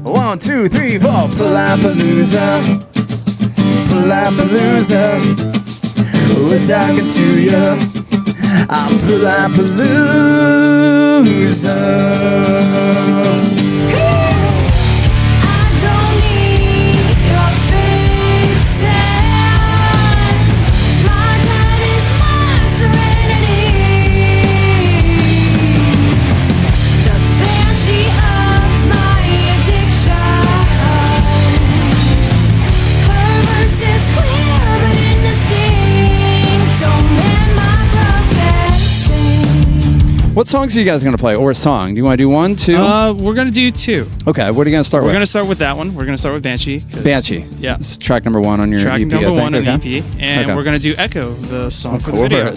1, 2, 3, 4. Palapalooza, Palapalooza. We're talking to you. I'm Palapalooza. What songs are you guys going to play? Or a song? Do you want to do 1, 2? We're going to do 2. Okay, what are you going to start with? We're going to start with that one. We're going to start with Banchee. Banchee. Yeah. It's track number 1 on your EP. Track number 1 on the okay. EP. And we're going to do Echo, the song for the video.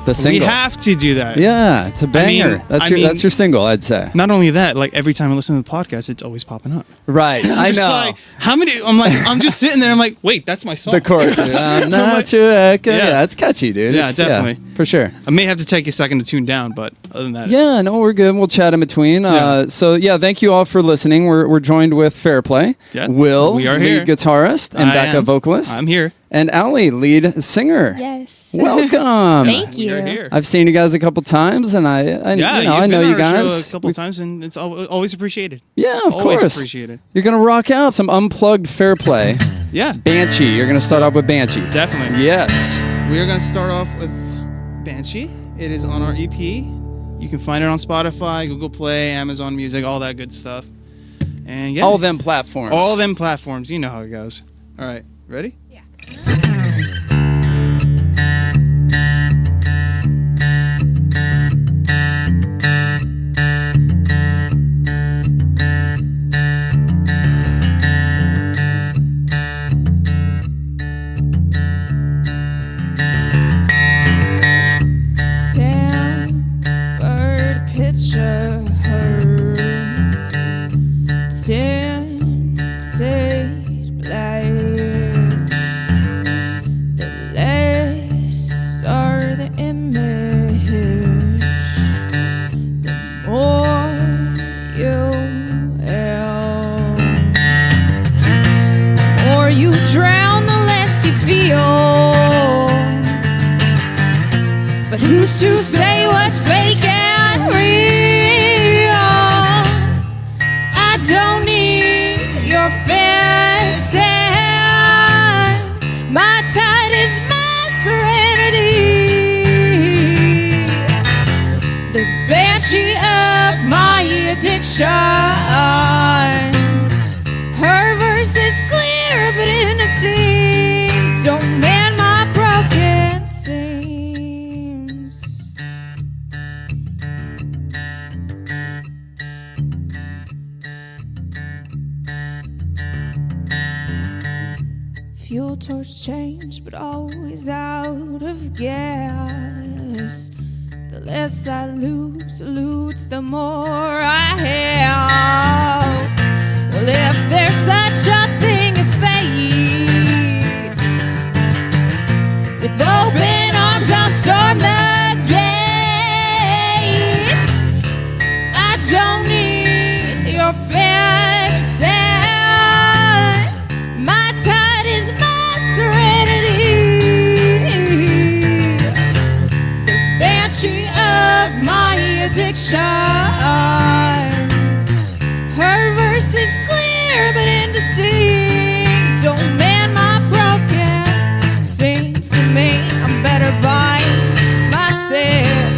The single. We have to do that. Yeah, it's a banger. That's your single, I'd say. Not only that, like every time I listen to the podcast, it's always popping up. Right, I know. Like, how many? I'm just sitting there. I'm like, wait, that's my song. The chorus. I'm not your echo. Yeah, it's catchy, dude. Yeah, definitely. For sure. I may have to take a second to tune down, but other than that. Yeah, no, we're good. We'll chat in between. So, thank you all for listening. We're joined with Fairplay. Yeah. Will, we are lead guitarist and backup vocalist. I'm here. And Aly, lead singer. Yes. Welcome. Thank you. We are here. I've seen you guys a couple times, and I know you guys a couple times, and it's always appreciated. Yeah, of always course. Appreciated. You're gonna rock out some unplugged Fairplay. Yeah. Banchee. You're gonna start off with Banchee. Definitely. Yes. We are gonna start off with Banchee. It is on our EP. You can find it on Spotify, Google Play, Amazon Music, all that good stuff. And yeah, all them platforms. All them platforms. You know how it goes. All right, ready? Yeah. Tinted black. The less are the image, the more you help. The more you drown, the less you feel. But who's to say what's fake and real? I don't need your fixing. My tide is my serenity. The banshee of my addiction. Her verse is clear but indistinct. Don't man my broken seams. Fuel torch change, but always out of gas. The less I lose, the more I have. Well, if there's such a thing as fate, with open arms I'll storm the gates. I don't need your fixing. My tide is my serenity. The banshee of my addiction. Her verse is clear but indistinct. Don't man my broken. Seems to me I'm better by myself.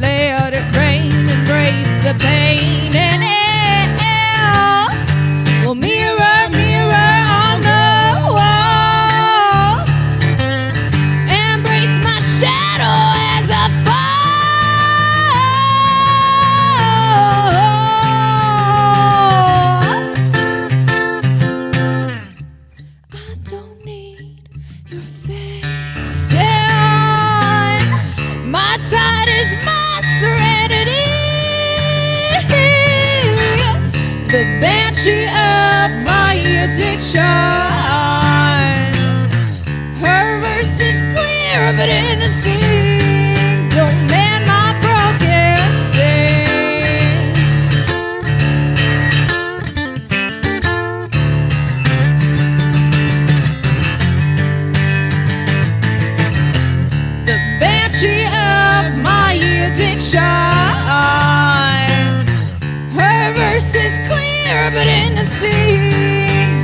Let it rain, embrace the pain and hell. Well, mirror, mirror on the wall. Embrace my shadow as I fall. I don't need your fixing. My tide is my serenity. The banshee of my addiction. Her verse is clear but indistinct. Don't man my broken saints. clear, but indistinct.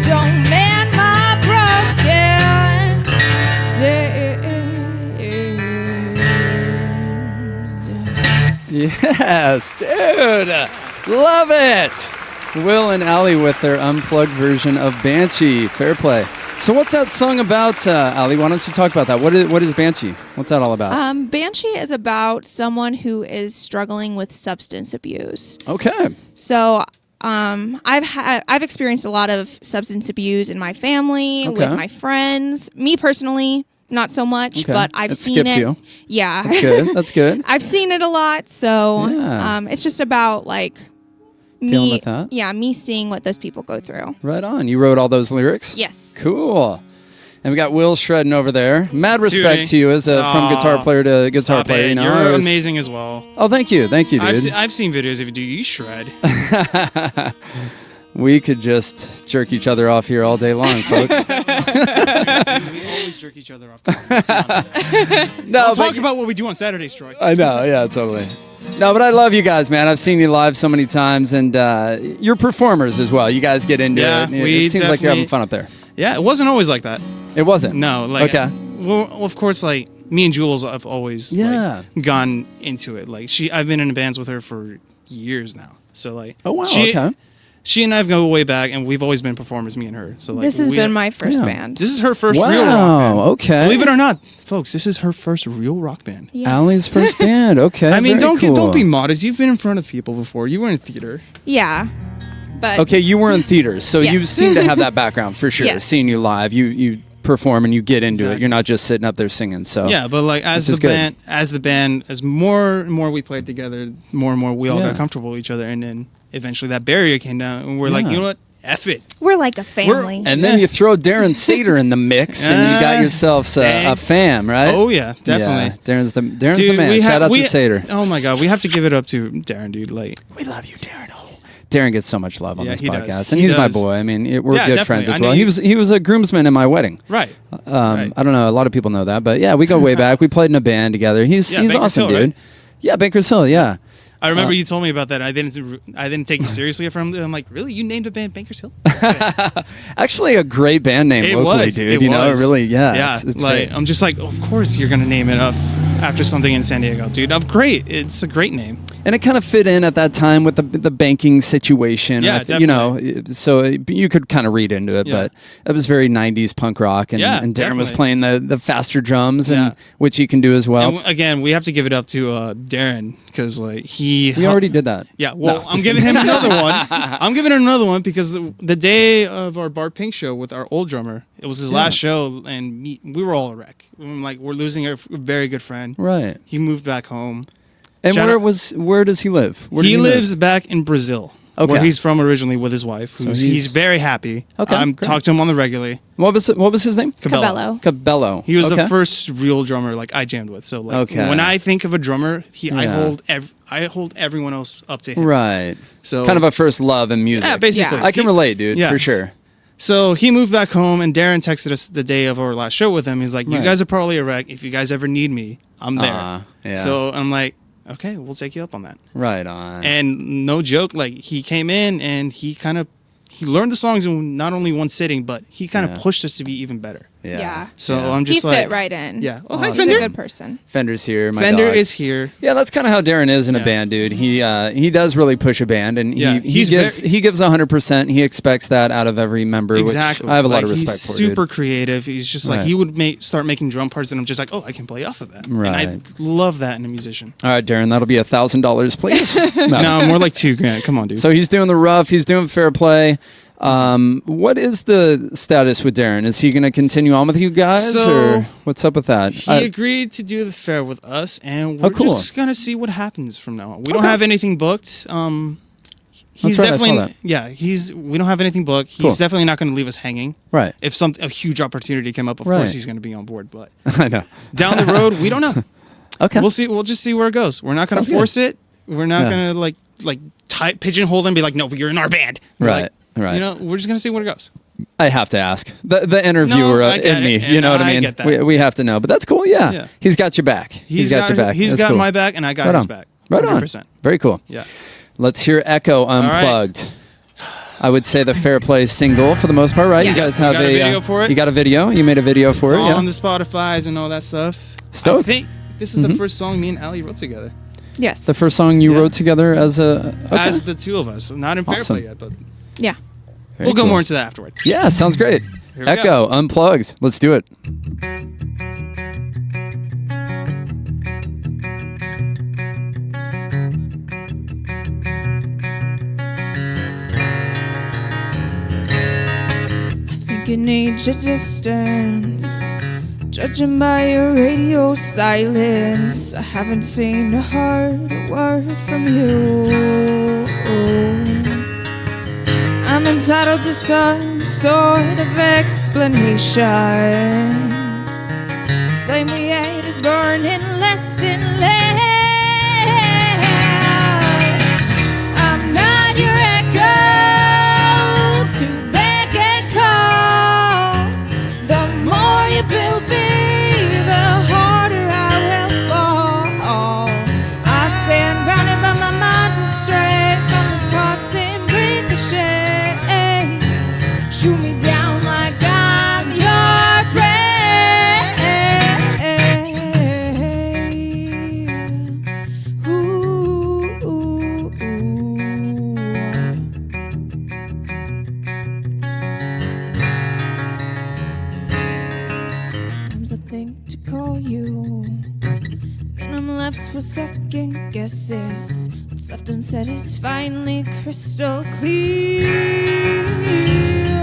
Don't man my broken seams. Yes, dude. Love it. Will and Aly with their unplugged version of Banchee. Fairplay. So what's that song about, Aly? Why don't you talk about that? What is Banchee? What's that all about? Banchee is about someone who is struggling with substance abuse. Okay. So I've experienced a lot of substance abuse in my family, Okay. with my friends. Me personally, not so much, Okay. but I've It seen skipped it. you. Yeah. That's good. That's good. I've seen it a lot, so Yeah. it's just about like Dealing me. with that? Yeah, me seeing what those people go through. Right on. You wrote all those lyrics? Yes. Cool. And we got Will shredding over there. Mad respect Dude, to you as from guitar player to guitar Stop player. it. You know, You're I was- amazing as well. Oh, thank you, dude. I've seen videos of you do. You shred. We could just jerk each other off here all day long, folks. We always jerk each other off. Let's be honest. No, We'll talk about what we do on Saturdays, Troy. I know, yeah, totally. No, but I love you guys, man. I've seen you live so many times, and you're performers as well. You guys get into Yeah, it. we It seems like you're having definitely- fun up there. Yeah, it wasn't always like that. It wasn't. No, like Okay. Well, of course, like me and Jules have always Yeah. like, gone into it. Like I've been in bands with her for years now. So like, Oh wow. she, Okay. She and I go way back, and we've always been performers, me and her. So like, This has been my first Yeah. band. This is her first real rock Wow. band. Okay. Believe it or not, folks, this is her first real rock band. Yes. Aly's first band. Okay. I mean, very cool. don't be modest. You've been in front of people before. You were in theater. Yeah. But Okay, you were in theaters, so Yes. you seem to have that background for sure. Yes. Seeing you live, you perform and you get into it. Exactly. You're not just sitting up there singing. So Yeah, but like as This is the good. band, as more and more we played together, more and more we all Yeah. got comfortable with each other, and then eventually that barrier came down, and we're like, Yeah. you know what, F it. we're like a family. And then you throw Darren Sater in the mix, and you got yourselves a dang. fam, right? Oh yeah, definitely. Yeah, Darren's the man. Shout out to Sater. Oh my god, we have to give it up to Darren, dude. Like, We love you, Darren. Oh. Darren gets so much love on Yeah, this he podcast, does. and He he's my does. boy. I mean, we're Yeah, good definitely. friends I as know well. you- He was a groomsman in my wedding. right. Right. I don't know. A lot of people know that, but yeah, we go way back. We played in a band together. He's Yeah, Baker's awesome, Hill, dude. right? Yeah, Baker's Hill. Yeah. I remember you told me about that. I didn't take you seriously from. I'm like, really? You named a band Banker's Hill? Actually, a great band name It locally, was, dude. it You know, was. really, yeah. Yeah, It's like great. I'm just like, of course you're gonna name it after something in San Diego, dude. I'm great. It's a great name. And it kind of fit in at that time with the banking situation. Yeah, you know, so you could kind of read into it, Yeah. but it was very 90s punk rock, and, Yeah, and Darren was definitely. playing the faster drums, Yeah. and which he can do as well. And again, we have to give it up to Darren because like We already did that. Yeah, well, No, I'm just giving him another one. I'm giving him another one because the day of our Bar Pink show with our old drummer, it was his last show, and we were all a wreck. I'm like, we're losing a very good friend. Right. He moved back home. And Shout where does he live? Where He did lives back in Brazil, Okay. where he's from originally with his wife. So Who's, he's- he's very happy. Okay, I'm great. talk to him on the regularly. What was his name? Cabello. Cabello. He was Okay. the first real drummer like I jammed with. So like Okay. when I think of a drummer, I Yeah. hold everyone else up to him. Right. So Kind of a first love in music. yeah, basically. Yeah. I can relate, dude, Yes. for sure. So he moved back home, and Darren texted us the day of our last show with him. He's like, "You Right. guys are probably a wreck. If you guys ever need me, I'm there." Yeah. So I'm like, "Okay, we'll take you up on that." Right on. And no joke, like he came in and he learned the songs in not only one sitting, but he kind of Yeah. pushed us to be even better. Yeah. So Yeah. I'm He just like, fit right in. Yeah. Oh, hi, hi, He's Fender. a good person. Fender's here. My Fender dog. is here. Yeah, that's kind of how Darren is in a Yeah. band, dude. He does really push a band, and Yeah, he gives 100%. He expects that out of every member. Exactly. Which I have a lot Like, of respect he's for. super dude. creative. He's just like Right. he would start making drum parts, and I'm just like, oh, I can play off of that. Right. And I love that in a musician. All right, Darren, that'll be $1,000, please. No, more like $2,000. Come on, dude. So he's doing the rough. He's doing Fairplay. What is the status with Darren? Is he going to continue on with you guys, So, or what's up with that? he agreed to do the fair with us, and we're cool. just gonna see what happens from now on. We don't Okay. have anything booked. He's That's right, I saw definitely that. we don't have anything booked. He's Cool. definitely not going to leave us hanging. Right. If a huge opportunity came up, of Right. course he's going to be on board. But I know. down the road, we don't know. Okay. We'll see. We'll just see where it goes. We're not going Sounds to force it. We're not Yeah. going to like pigeonhole them and be like, no, but you're in our band. We're Right, like, right. You know, we're just going to see where it goes. I have to ask the interviewer No, I get in it, me. and You know what I I mean? get that. We have to know, but that's cool. Yeah, Yeah. he's got your back. He's got your back. He's That's got cool. my back, and I got Right his on. back. Right on. 100%. Very cool. Yeah. Let's hear Echo right. Unplugged. I would say the Fairplay single for the most part, right? Yes. You guys have got a video for it? You got a video. You made a video for It's it. all Yeah. on the Spotify's and all that stuff. Stoked. I think this is the first song me and Aly wrote together. Yes. The first song you Yeah. wrote together as a. Okay. As the two of us. Not in Awesome. Fairplay yet, but Yeah. Very we'll go cool. more into that afterwards. Yeah, sounds great. Here we Echo, unplugged. Let's do it. You need your distance, judging by your radio silence. I haven't seen a hard word from you. I'm entitled to some sort of explanation. This flame we hate is burning less and less. I'm not your echo to beg and call. The more you build me, the harder I will fall. I stand grounded but my mind's astray from this constant ricochet. Shoot me down like I'm your prey. Ooh, ooh, ooh. Sometimes I think to call you, then I'm left with second guesses. What's left unsaid is finally crystal clear.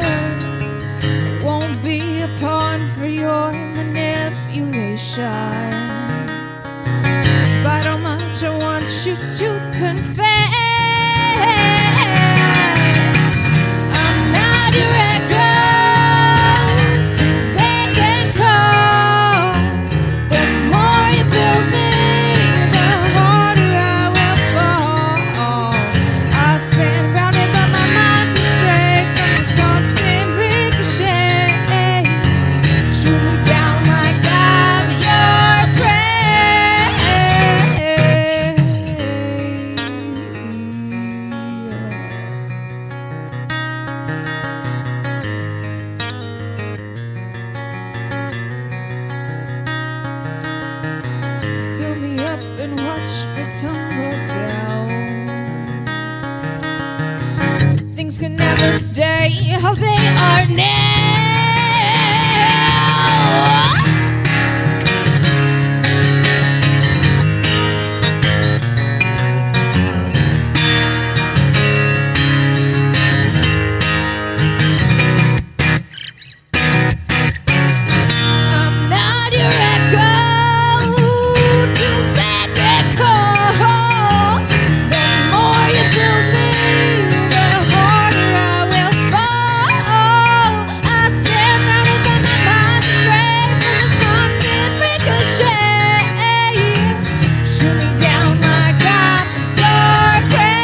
I won't be a pawn for your manipulation. Despite how much I want you to confess, I'm not your echo to beg and call. The more you build me, the harder I will fall. I stand grounded but my mind's astray from this constant ricochet. Shoot me down like I'm your prey. Build me up and watch me tumble down. Things can never stay how they are now. I'm not your echo to beg and call. The more you build me, the harder I will fall. I stand grounded but my mind's astray from this constant ricochet. Shoot me down like I'm your prey.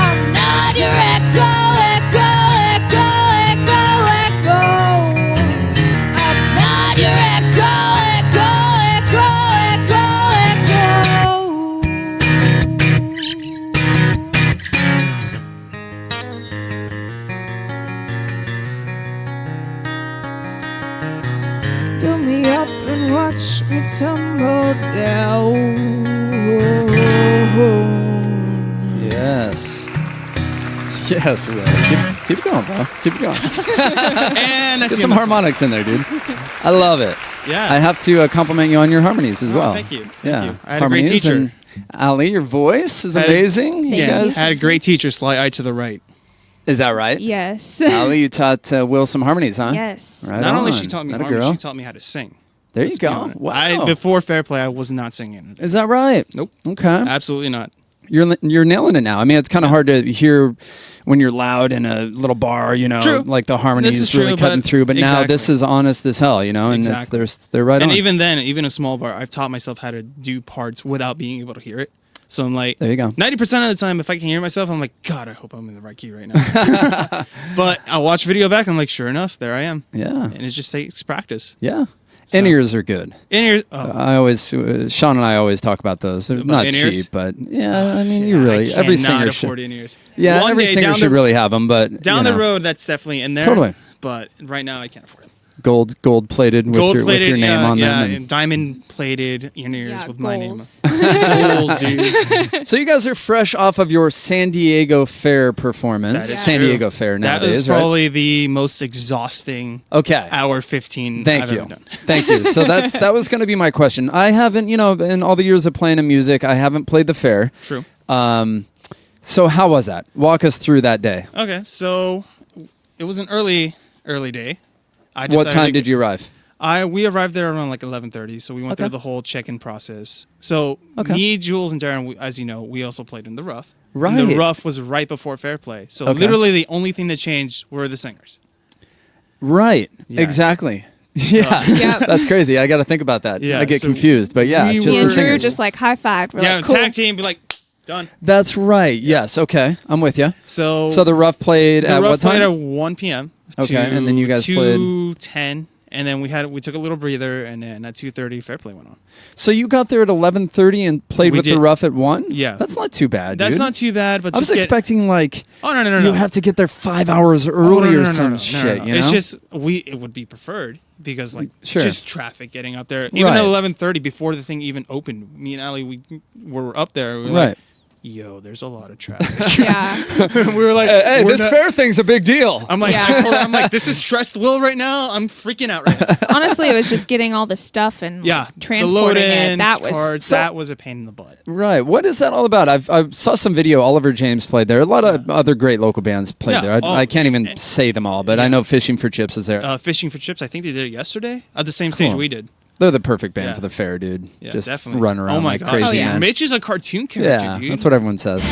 I'm not your echo, echo, echo, echo, echo. I'm not your echo, echo, echo, echo, echo. Build me up and watch me tumble down. Yes. Yes, Will. Keep going, bro. Keep it going. And Get some harmonics in there, dude. I love it. Yeah. I have to compliment you on your harmonies as well. Thank you. Thank Yeah. you. I had a great Harmonies teacher. and Aly, your voice is Had a- amazing. You Yeah, guys, I had a great teacher, Sly Eye to the right. is that right? Yes. Aly, you taught Will some harmonies, huh? Yes. Right Not only on. she taught me That a harmony, girl. she taught me how to sing. There you Let's be go. honest. Wow. Before Fairplay, I was not singing. Is that right? Nope. Okay. Absolutely not. You're nailing it now. I mean, it's kind of hard to hear when you're loud in a little bar, you know, True. like the harmonies This is really true, cutting but- through. But now exactly. this is honest as hell, you know, and Exactly. they're right And on. even then, even a small bar, I've taught myself how to do parts without being able to hear it. So I'm like, There you go. 90% of the time, if I can hear myself, I'm like, God, I hope I'm in the right key right now. But I'll watch video back, and I'm like, sure enough, there I am. Yeah. And it just takes practice. Yeah. In-ears are good. In-ears. Oh. I always, Sean and I always talk about those. They're not in-ears? cheap, but yeah, I mean, you really, every singer afford should. in-ears. Yeah, One every day singer down should really have them, but down you the know, road, that's definitely in there. Totally. But right now, I can't afford it. gold plated with your name on them. and diamond plated in-ears with my name. goals. Goals, dude. So you guys are fresh off of your San Diego Fair performance. That is San true. Diego Fair That nowadays, is probably the most exhausting Okay. hour 15 Thank I've you. ever done. Thank you. So that was going to be my question. I haven't, in all the years of playing in music, I haven't played the fair. True. So how was that? Walk us through that day. Okay, so it was an early day. What time did you arrive? We arrived there around like 11:30, so we went Okay. through the whole check-in process. So me, Jules, and Darren, as you know, we also played in the Rough. Right. And the Rough was right before Fairplay. So Okay. literally the only thing that changed were the singers. Right. Yeah. Exactly. Yeah. Yep. That's crazy. I got to think about that. Yeah, I get so confused, but yeah, we just were- Me the and Drew singers. just like high-fived. We're Yeah, like, cool. tag team, be like, done. That's right. Yes. Okay. I'm with you. So So the Rough played the at Rough what time? played at 1 p.m. Okay, to and then you guys played- 2:10, and then we took a little breather, and then at 2:30, Fairplay went on. So you got there at 11:30 and played We with the did. Rough at 1? Yeah. That's not too bad, That's dude. not too bad, but I was just get- expecting like Oh no! you have to get there 5 hours early or some shit, you know? It's just it would be preferred because like Sure. just traffic getting up there. Even Right. at 11:30 before the thing even opened, me and Aly we were up there. We were Right. like, yo, there's a lot of traffic. Yeah. We were like, Hey, we're this not- fair thing's a big deal. I'm like, Yeah. I told her, I'm like, this is stressed Will right now. I'm freaking out right now. Honestly, it was just getting all the stuff and like, Yeah, transporting the it. load-in That was cards, that was a pain in the butt. Right. What is that all about? I saw some video. Oliver James played there. A lot of other great local bands played Yeah. there. Oh, I can't even say them all, but I know Fishing for Chips is there. Fishing for Chips, I think they did it yesterday at the same stage Cool. we did. They're the perfect band Yeah. for the fair, dude. Yeah, Just definitely. run around oh my like God. crazy, Oh, yeah. man. Mitch is a cartoon character, Yeah, dude. that's what everyone says.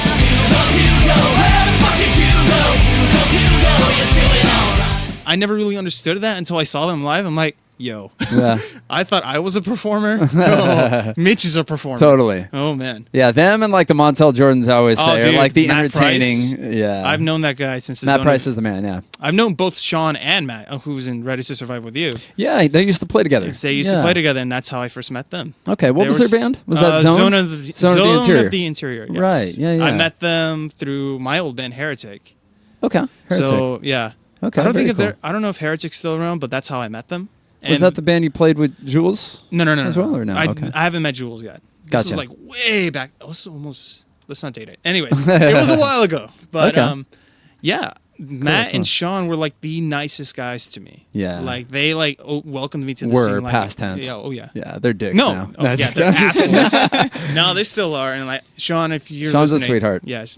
I never really understood that until I saw them live. I'm like, yo, Yeah, I thought I was a performer. No, Mitch is a performer. totally. Oh man, Yeah, them and like the Montel Jordans, I always say, are dude, like the Matt entertaining. Price. Yeah, I've known that guy since Matt Price is the man. Yeah, I've known both Sean and Matt, who's in Ready to Survive with You. yeah, they used to play together. They used to play together, and that's how I first met them. Okay, what They was were their band? Was that Zone? Zone of the Interior. Yes. Right, yeah, yeah. I met them through my old band Heretic. Okay, Heretic. So yeah. Okay, I don't very think cool. I don't know if Heretic's still around, but that's how I met them. Was that the band you played with Jules? No, as well, or no? Okay. I haven't met Jules yet. This Gotcha. is like way back. Almost. Let's not date it. Anyways, it was a while ago. But Okay. yeah, Matt cool. and Sean were like the nicest guys to me. Yeah. like they welcomed me to the Were scene. Like, past tense. Yeah. Oh yeah. Yeah, they're dicks No. now. Oh, yeah, they're assholes. No, they still are. And like Sean, if you're Sean's a listening, sweetheart. Yes.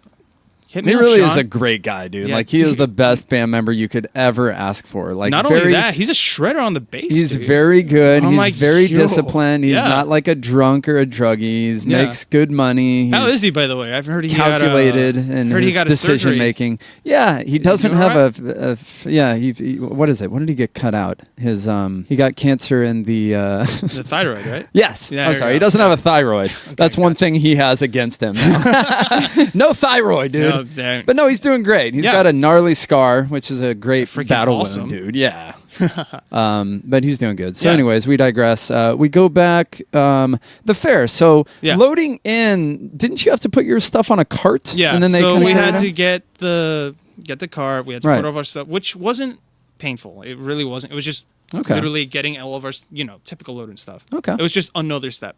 Hit me He up, really Sean. is a great guy, dude. Yeah, like he is dude. the best band member you could ever ask for. Like Not very, only that, he's a shredder on the bass. he's dude. very good. I'm He's like, very yo, disciplined. He's yeah. not like a drunk or a druggie. He Yeah. makes good money. How He's is he, by the way? I've heard he calculated got in heard his he got a decision surgery. making. Yeah, he doesn't doing have yeah. He what is it? What did he get cut out? His he got cancer in the. The thyroid, right? Yes, Yeah, I'm there you sorry. go. He doesn't have a thyroid. That's one thing he has against him. No thyroid, dude. No, dang. But no, he's doing great. He's Yeah. got a gnarly scar, which is a great Freaking battle awesome. wound, dude. Yeah. But he's doing good. So, Yeah. anyways, we digress. We go back the fair. So, Yeah. loading in, didn't you have to put your stuff on a cart? Yeah. And then they so kinda we carried had it to out? get the car. We had to Right. put all of our stuff, which wasn't painful. It really wasn't. It was just Okay. literally getting all of our typical load and stuff. Okay. It was just another step.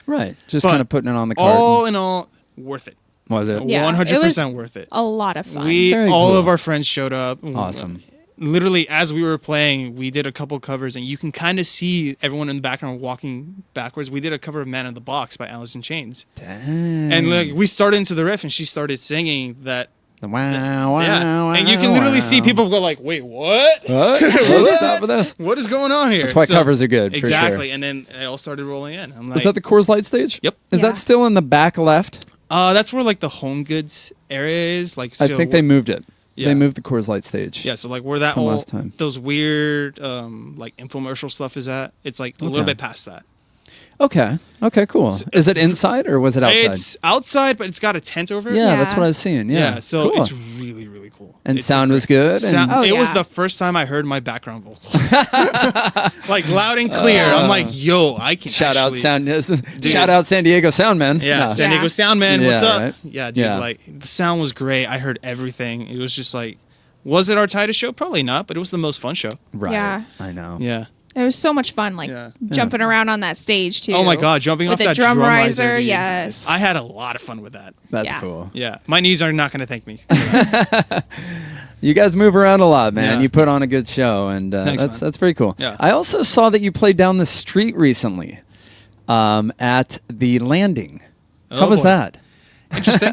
Right. Just But kind of putting it on the cart. All in all, worth it. Was it? Yeah. 100% worth it. a lot of fun. Very All cool. of our friends showed up. Awesome. Literally, as we were playing, we did a couple covers, and you can kind of see everyone in the background walking backwards. We did a cover of "Man in the Box" by Alice in Chains, Dang. and like we started into the riff, and she started singing that. Wow, Yeah, wow, and you can literally see people go like, "Wait, what? What? Let's stop with this. What is going on here?" That's why covers are good, for Exactly, sure. and then it all started rolling in. I'm like, Is that the Coors Light stage? Yep. Is Yeah. that still in the back left? That's where like the home goods area is. Like, I so think they moved it. Yeah. They moved the Coors Light stage. Yeah, so like where that From whole last time. those weird like infomercial stuff is at, it's like a little Okay. bit past that. Okay. Okay, cool. Is it inside or was it outside? It's outside, but it's got a tent over it. yeah, Yeah. that's what I was seeing. Yeah. so Cool. it's really really cool. And It's sound super- was good. Sound- Oh, it was yeah. the first time I heard my background vocals, like loud and clear. I'm like, yo, I can Shout out actually, shout out San Diego sound man. Yeah, San Diego Yeah. Sound Man, what's Yeah, up? right? Yeah, dude, Yeah. like the sound was great. I heard everything. It was just like, was it our tightest show? Probably not, but it was the most fun show. Right. Yeah. I know. Yeah. It was so much fun, like Yeah. jumping around on that stage too. Oh my god, jumping with off the that drum riser, riser. dude. Yes. I had a lot of fun with that. That's Yeah. cool. Yeah, my knees are not going to thank me. You guys move around a lot, man. Yeah. You put on a good show, and Thanks, that's man. that's pretty cool. Yeah. I also saw that you played down the street recently, at the Landing. How Oh, was boy. that? Interesting.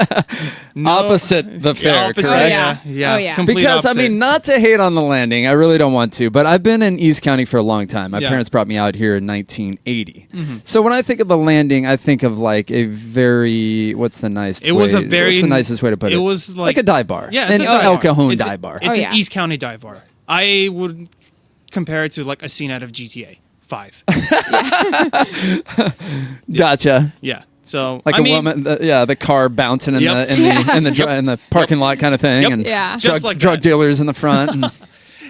No- Opposite the fair, opposite, correct? Yeah, yeah. Oh, yeah. Complete Because opposite. I mean, not to hate on the Landing, I really don't want to, but I've been in East County for a long time. My Yeah. parents brought me out here in 1980. So when I think of the Landing, I think of like a very what's the nicest? It was a way- very- what's the nicest way to put it? it was like- a dive bar. Yeah, it's an a dive El bar. Cajon It's dive bar. It's Oh, an yeah. East County dive bar. I would compare it to like a scene out of GTA 5. Gotcha. Yeah. So Like I a mean, woman, the car bouncing in Yep. in the parking lot kind of thing, Yep. and Yeah. Just drug, like drug that. dealers in the front. And,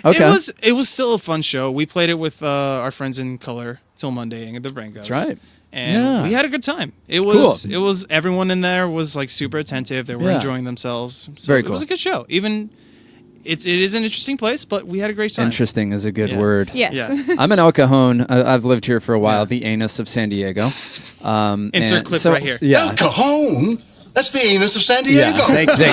okay, It was still a fun show. We played it with our friends in color till Monday and the Brangos. That's right. And Yeah. we had a good time. It was everyone in there was like super attentive. They were Yeah. enjoying themselves. So Very It was cool. a good show. Even it is an interesting place, but we had a great time. Interesting is a good Yeah. word. Yes. Yeah. I'm in El Cajon. I've lived here for a while, Yeah. the anus of San Diego. Insert and clip so- right here. Yeah. El Cajon? That's the anus of San Yeah, Diego. thank you.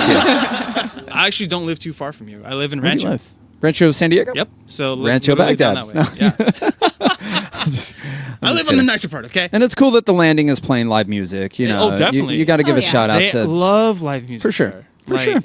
I actually don't live too far from you. I live in Where do you Rancho. live? Rancho, San Diego? Yep. So Rancho literally down Baghdad. that way. Yeah. I live on the nicer part. Okay. And it's cool that the Landing is playing live music. You Yeah, know, oh, definitely. You got to give Oh, a yeah. shout out They to. love live music For sure. there. For sure.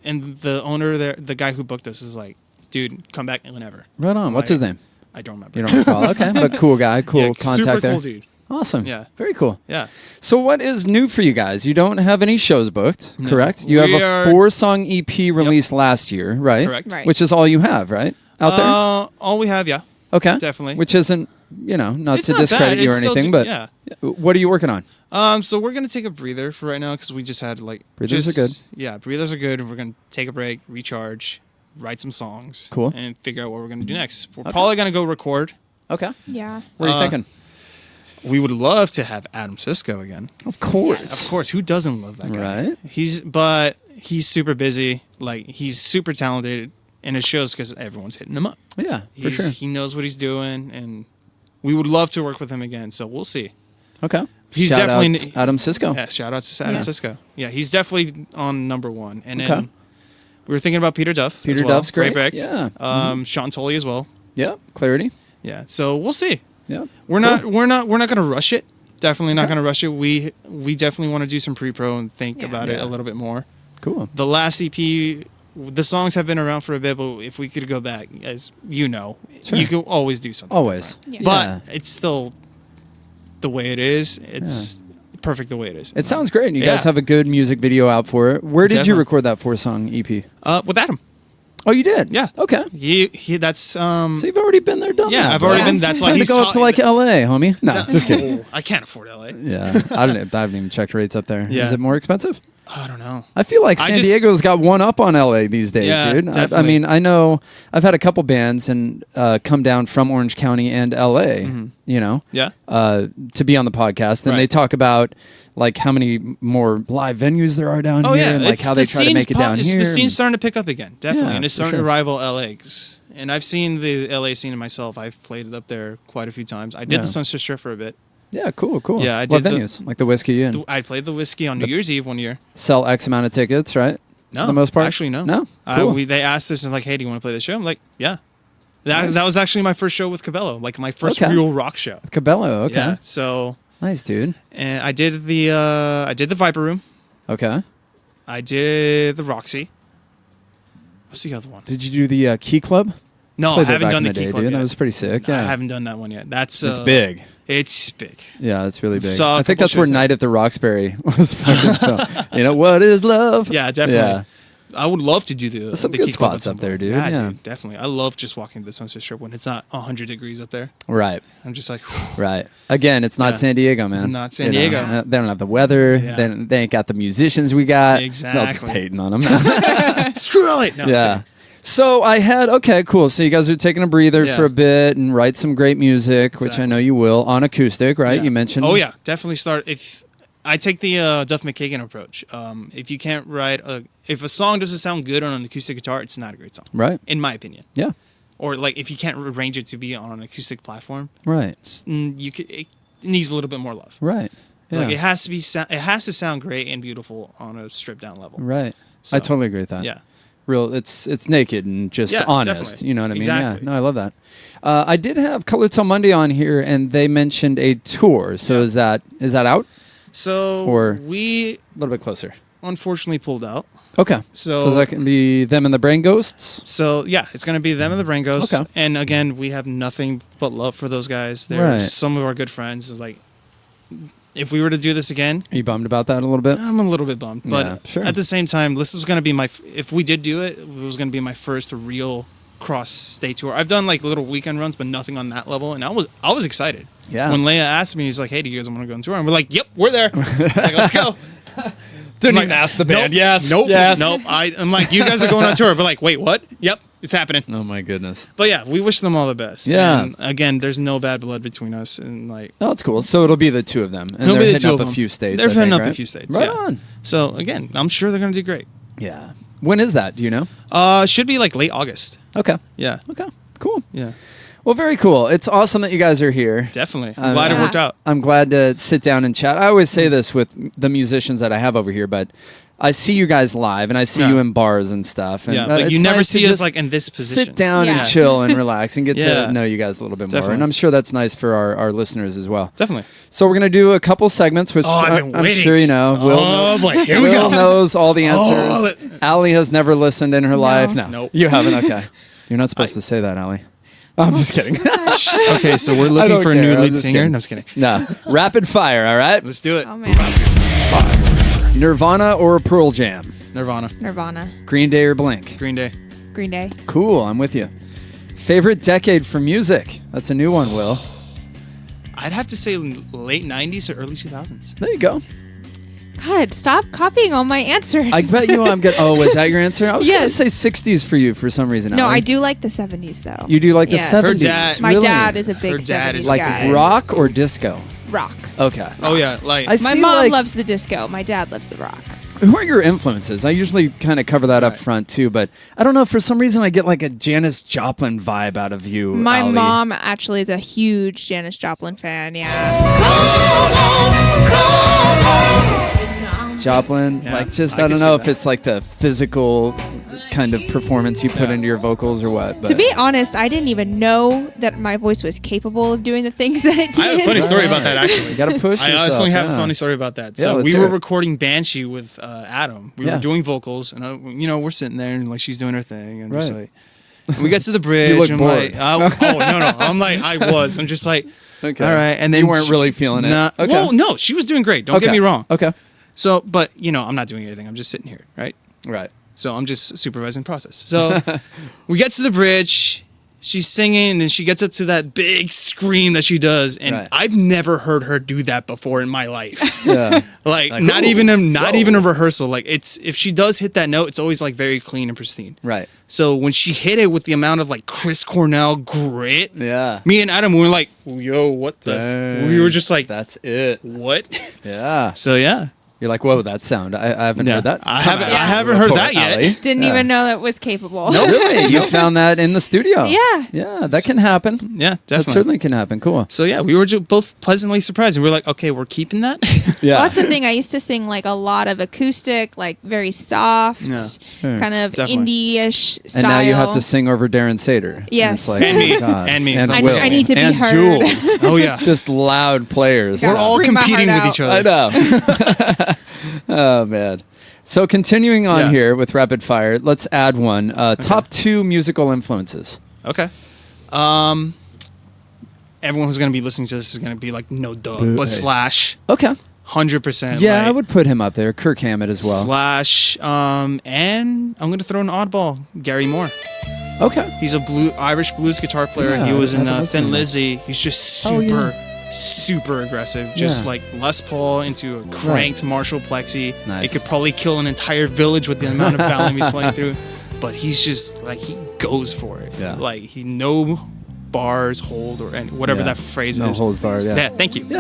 And the owner there, the guy who booked us, is like, dude, come back whenever. Right on. What's Like, his name? I don't remember. You don't recall? Okay, but cool guy, cool Yeah, contact super there. cool dude. Awesome. Yeah. Very cool. Yeah. So what is new for you guys? You don't have any shows booked, No. correct? You We have are- a 4-song EP released last year, right? Correct. Right. Which is all you have, right? Out there? All we have, yeah. Okay. definitely. Which isn't, not It's to not discredit bad. you or It's still anything, do- but yeah. what are you working on? So we're gonna take a breather for right now because we just had like Breathers are good. Yeah, breathers are good. We're gonna take a break, recharge, write some songs, Cool. and figure out what we're gonna do next. We're probably gonna go record. Okay. Yeah. What are you thinking? We would love to have Adam Sisko again. Of course. Of course, who doesn't love that guy? Right. He's super busy. Like he's super talented, and it shows because everyone's hitting him up. Yeah, for sure. He knows what he's doing, and we would love to work with him again. So we'll see. Okay. He's Shout definitely out Adam Sisko. Yeah, shout out to Adam Yes. Sisko. Yeah, he's definitely on number one. And Okay. then we were thinking about Peter Duff. as Peter well. Duff's great. Break. Yeah. Sean Tully as well. Yep. Clarity. Yeah. So we'll see. Yep. We're not gonna rush it. Definitely not gonna rush it. We definitely want to do some pre-pro and think Yeah. about it Yeah. a little bit more. Cool. The last EP, the songs have been around for a bit, but if we could go back, as you know, Sure. you can always do something. Always. Yeah. But it's still the way it is. It's perfect the way it is. It sounds great. And you guys Yeah. have a good music video out for it. Where did you Definitely. record that 4-song EP? With Adam. Oh, you did? Yeah. Okay. He that's So you've already been there, done Yeah, that. I've already bro. been. That's why Time to he's go up to like LA, homie. No, just kidding. I can't afford LA. Yeah, I haven't even checked rates up there. Is Yeah. it more expensive? I don't know. I feel like I San just- Diego's got one up on LA these days, Yeah, dude. I definitely. mean, I know I've had a couple bands and come down from Orange County and LA, Yeah. to be on the podcast, and Right. they talk about like how many more live venues there are down Oh here, yeah, and like it's- how the they try to scene's make it down here. The scene's starting to pick up again, definitely, Yeah, and it's for starting sure. to rival LA. And I've seen the LA scene myself. I've played it up there quite a few times. I did Yeah. the Sunset Strip for a bit. Yeah, cool. Yeah, I What did the- venues? Like the Whiskey and I played the Whiskey on New Year's Eve one year. sell X amount of tickets, right? No, For the most part? actually no. No? Cool. They asked us and like, hey, do you want to play the show? I'm like, yeah. That was actually my first show with Cabello, like my first Okay. real rock show. Cabello, okay. Yeah. So, Nice, dude. and I did the Viper Room. Okay. I did the Roxy. What's the other one? Did you do the Key Club? No, I Played there haven't back done in the Key day, Club dude. yet. That was pretty sick. Yeah. I haven't done that one yet. That's It's big. It's big. Yeah, it's really big. Saw a I think couple that's where shows Night at the Roxbury was fucking filmed. You know, what is love? Yeah, definitely. Yeah. I would love to do the some the good Key Club spots at some up there, point. dude. Yeah, Yeah. dude, definitely. I love just walking to the Sunset Strip when it's not 100 degrees up there. Right. I'm just like, Right. Again, it's not Yeah. San Diego, man. It's not San You know, Diego. they don't have the weather. Yeah. They ain't got the musicians we got. Exactly. They're just hating on them. screw Aly. No, Yeah. So I had cool. So you guys are taking a breather Yeah. for a bit and write some great music, which I know you will on acoustic, right? Yeah. You mentioned. Oh yeah, definitely start. If I take the Duff McKagan approach, if you can't write if a song doesn't sound good on an acoustic guitar, it's not a great song, Right. in my opinion. Yeah. Or like if you can't arrange it to be on an acoustic platform, Right. it needs a little bit more love. Right. It's Yeah. like it has to sound great and beautiful on a stripped down level. Right. So, I totally agree with that. Yeah. Real. It's naked and just Yeah, honest. definitely. You know what I mean? Exactly. Yeah. No, I love that. I did have Color Till Monday on here, and they mentioned a tour. So is that out? So Or- we A little bit closer. unfortunately pulled out. Okay. So- that can be them and the Brain Ghosts. So yeah, it's gonna be them and the Brain Ghosts. Okay. And again, we have nothing but love for those guys. They're Right. some of our good friends. It's like, if we were to do this again, Are you bummed about that a little bit? I'm a little bit bummed. But Yeah, sure. at the same time, this is gonna be if we did do it, it was gonna be my first real cross state tour. I've done like little weekend runs, but nothing on that level. And I was excited. Yeah. When Leia asked me, he's like, "Hey, do you guys want to go on tour?" And we're like, "Yep, we're there." It's like, let's go. Didn't I'm even like, ask the band. Nope, Yes. Nope. Yes. Nope. I'm like, you guys are going on tour. But like, wait, what? Yep, it's happening. Oh my goodness. But yeah, we wish them all the best. Yeah. And again, there's no bad blood between us, and like, Oh, that's cool. So it'll be the two of them, and it'll they're be the hitting two up of a them. few states. They're I hitting think, up right? a few states. Right yeah. on. So again, I'm sure they're gonna do great. Yeah. When is that? Do you know? Should be like late August. Okay. Yeah. Okay. Cool. Yeah. Well, very cool. It's awesome that you guys are here. Definitely. I'm glad it worked out. I'm glad to sit down and chat. I always say this with the musicians that I have over here, but I see you guys live and I see Yeah. you in bars and stuff. And, Yeah, but it's you never nice to see us just like in this position. sit down Yeah. and chill and relax and get Yeah. to know you guys a little bit more. Definitely. And I'm sure that's nice for our listeners as well. Definitely. So we're going to do a couple segments, which Oh, I've been I'm waiting. sure you know. Oh boy, here we Will go. knows all the Oh, answers. Allie has never listened in her life. No, Nope. you haven't. Okay, you're not supposed to say that, Allie. I'm just kidding. Okay, so we're I looking don't for a care. new I'm lead just singer. kidding. No, I'm just kidding. No, rapid fire. All right. Let's do it. Oh man. Nirvana or Pearl Jam? Nirvana, Nirvana. Green Day or Blink? Green Day. Green Day. Cool. I'm with you. Favorite decade for music? That's a new one, Will. I'd have to say late '90s or early 2000s. There you go. God, stop copying all my answers. I bet you I'm good. Oh, was that your answer? I was Yes. going to say 60s for you for some reason. No, Allie. I do like the 70s though. You do like Yes. the 70s? Her dad- My Really? dad is a big Her dad 70s is like guy. rock or disco? Rock. Okay. Oh yeah, like I My see, mom like- loves the disco. My dad loves the rock. Who are your influences? I usually kind of cover that up Right. front too, but I don't know. For some reason, I get like a Janis Joplin vibe out of you. My Allie. mom actually is a huge Janis Joplin fan. Yeah. Joplin, Yeah, like just I I, can don't know see if that. it's like the physical kind of performance you put into your vocals or what. But To be honest, I didn't even know that my voice was capable of doing the things that it did. I have a funny story about that actually. you gotta push. I yourself, honestly have yeah. a funny story about that. Yeah, So let's we hear were it. recording Banchee with Adam. We Yeah. were doing vocals, and we're sitting there and like she's doing her thing, and just Right. like and we get to the bridge. look I'm bored. like, oh no, I'm like I'm just like, Okay. all right, and then You weren't really feeling it. Nah, Okay. Well, no, she was doing great. Don't Okay. get me wrong. Okay. So, but I'm not doing anything. I'm just sitting here, right? Right. So I'm just supervising the process. So we get to the bridge. She's singing, and then she gets up to that big scream that she does, and Right. I've never heard her do that before in my life. Yeah. Like, Like, not ooh, even a whoa. rehearsal. Like, it's if she does hit that note, it's always like very clean and pristine. Right. So when she hit it with the amount of like Chris Cornell grit, Yeah. me and Adam we were like, "Yo, what the?" Dang. We were just like, That's it. "What?" Yeah. So yeah, You're like, whoa, that sound. I haven't Yeah. heard that. I Come haven't- out. I haven't heard that yet. Allie. Didn't Yeah. even know that was capable. No, really? You found that in the studio? Yeah. Yeah, that can happen. yeah, That definitely. certainly can happen. Cool. So yeah, we were just both pleasantly surprised, and we were like, "Okay, we're keeping that." Yeah. Well, that's the thing. I used to sing like a lot of acoustic, like very soft, Sure. kind of Definitely. indie-ish style. And now you have to sing over Darren Sater. And Yes. it's like, And me. oh, God. And me. And I- Will. I need to be and heard. Jules. Oh yeah, Just loud players. Gotta we're all scream my competing heart with each out. other. I know. Oh, man. So continuing on Yeah. here with rapid fire, let's add one. Top 2 musical influences. Okay. Everyone who's gonna be listening to this is gonna be like, "No, duh," but Hey. Slash, Okay. 100%. Yeah, like, I would put him up there. Kirk Hammett as well. Slash, and I'm gonna throw an oddball, Gary Moore. Okay. He's a Irish blues guitar player. Yeah, he was in I haven't Thin listened to Lizzy. He's just Oh, super, yeah. super aggressive. Just Yeah. like Les Paul into a cranked Marshall Plexi. Nice. It could probably kill an entire village with the amount of volume he's playing through. but he's just like he goes for it. Yeah. Like he no bars hold or any, whatever Yeah. that phrase No is. holds barred, yeah. Thank you. Yeah.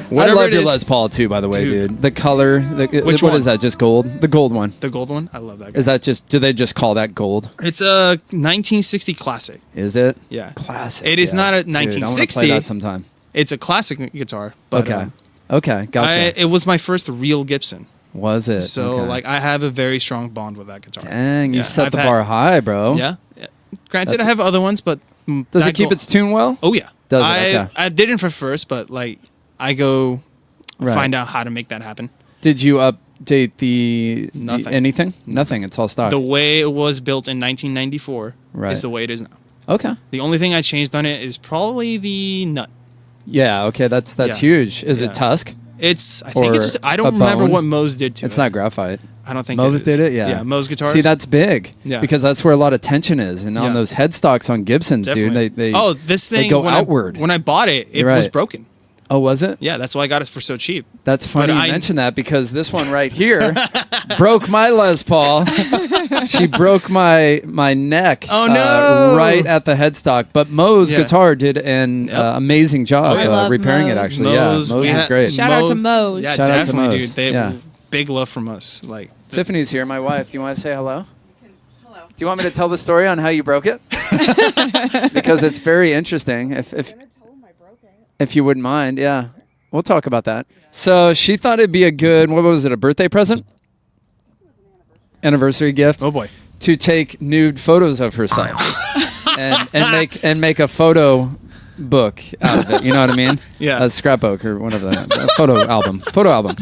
I Whatever love it your is- Les Paul too, by the way, Dude. dude. The color, Which what one? is that? Just gold? The gold one. The gold one. I love that guy. Is that just? Do they just call that gold? It's a 1960 classic. Is it? Yeah. Classic. It is not a Dude, I want to 1960. play that sometime. It's a classic guitar. But, Okay. Okay. Gotcha. it was my first real Gibson. Was it? So Okay. like I have a very strong bond with that guitar. Dang, you Yeah, set I've the had- bar high, bro. Yeah. Granted, That's- I have other ones, but Does that it keep go- its tune well? Oh yeah. Does it? I Okay. I didn't for first, but like I go Right. find out how to make that happen. Did you update the Nothing. anything? Nothing. It's all stock. The way it was built in 1994 Right. is the way it is now. Okay. The only thing I changed on it is probably the nut. Yeah. Okay. That's Yeah. huge. Is Yeah. it Tusk? I think it's Or just, I a don't remember bone? what Mose did to It's it. not graphite. I don't think Mose it is. did it. Yeah. Yeah, Mose guitars. See, that's big. Yeah. Because that's where a lot of tension is, and on Yeah. those headstocks on Gibsons, Definitely. dude, they oh, this thing they go when outward. when I bought it, it You're was right. broken. Oh, was it? Yeah, that's why I got it for so cheap. That's funny But you I- mentioned that because this one right here broke my Les Paul. She broke my neck. Oh, no. Right at the headstock. But Mo's Yeah. guitar did an Yep. amazing job I love repairing it. Mo's. Actually, yeah, Mo's we is had- great. Shout out to Mose. Yeah, Shout out to definitely, Mose. dude. They Yeah. big love from us. Like Tiffany's here, my wife. Do you want to say hello? Hello. Do you want me to tell the story on how you broke it? Because it's very interesting. If you wouldn't mind, yeah. We'll talk about that. So she thought it'd be a good, what was it, a birthday present? Anniversary gift? oh boy. To take nude photos of herself and make a photo book out of it. You know what I mean? Yeah. A scrapbook or whatever that. A photo album. Photo album.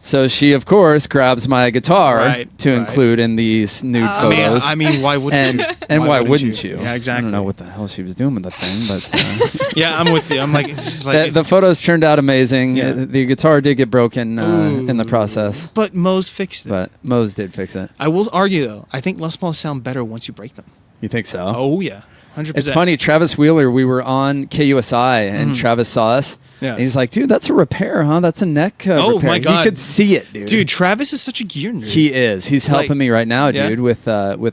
So she, of course, grabs my guitar Right, to right. include in these nude photos. I mean, why wouldn't you? and why wouldn't you? Yeah, I exactly. don't know what the hell she was doing with the thing, but Yeah, I'm with you. I'm like, it's just like. the photos turned out amazing. Yeah. The guitar did get broken in the process, but Mose fixed it. but Mose did fix it. I will argue though. I think Les Pauls sound better once you break them. You think so? Oh yeah, 100%. It's funny, Travis Wheeler, we were on KUSI and Travis saw us. Yeah. And he's like, dude, that's a repair, huh? That's a neck Oh, repair. my God. You could see it, dude. Dude, Travis is such a gear nerd. He is. He's Like- helping me right now, Yeah? dude, with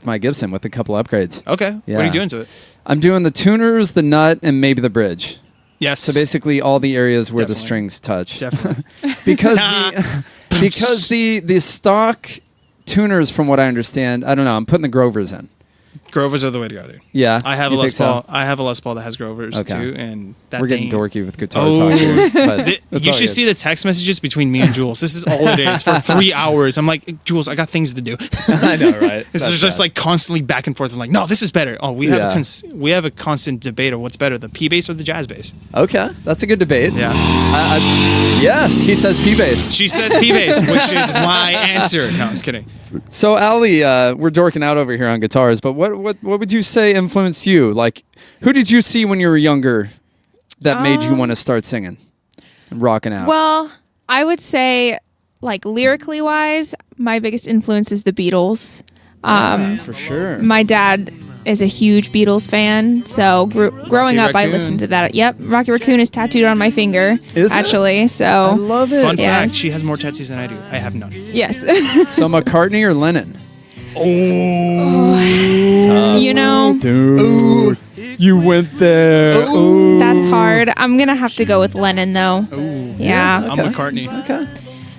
my Gibson, with a couple upgrades. Okay. Yeah. What are you doing to it? I'm doing the tuners, the nut, and maybe the bridge. Yes. So basically all the areas where the Definitely. strings touch. Definitely. because the stock tuners, from what I understand, I don't know, I'm putting the Grovers in. Grovers are the way to go, dude. Yeah. I have a you Les think so? Paul. I have a Les Paul that has Grovers Okay. too, and that We're getting thing- dorky with guitar Oh. talk here. But You that's all should good. see the text messages between me and Jules. This is all it is for 3 hours. I'm like, Jules, I got things to do. I know, right? This is just like constantly back and forth. I'm like, no, this is better. Oh, we have Yeah. we have a constant debate of what's better, the P bass or the jazz bass. Okay, that's a good debate. Yeah. Yes, he says P bass. She says P bass, which is my answer. No, I was kidding. So Aly, we're dorking out over here on guitars, but what would you say influenced you? Like, who did you see when you were younger that made you want to start singing and rocking out? Well, I would say, like lyrically wise, my biggest influence is the Beatles. For sure. My dad is a huge Beatles fan, so growing up, I Raccoon. listened to that. Yep, Rocky Raccoon is tattooed on my finger. Is it? Actually, I so love it. Fun Yes. fact, she has more tattoos than I do. I have none. yes, So McCartney or Lennon? you know Dude, you went there. Ooh. that's hard. I'm gonna have to go with Lennon though. Yeah, I'm McCartney. Okay.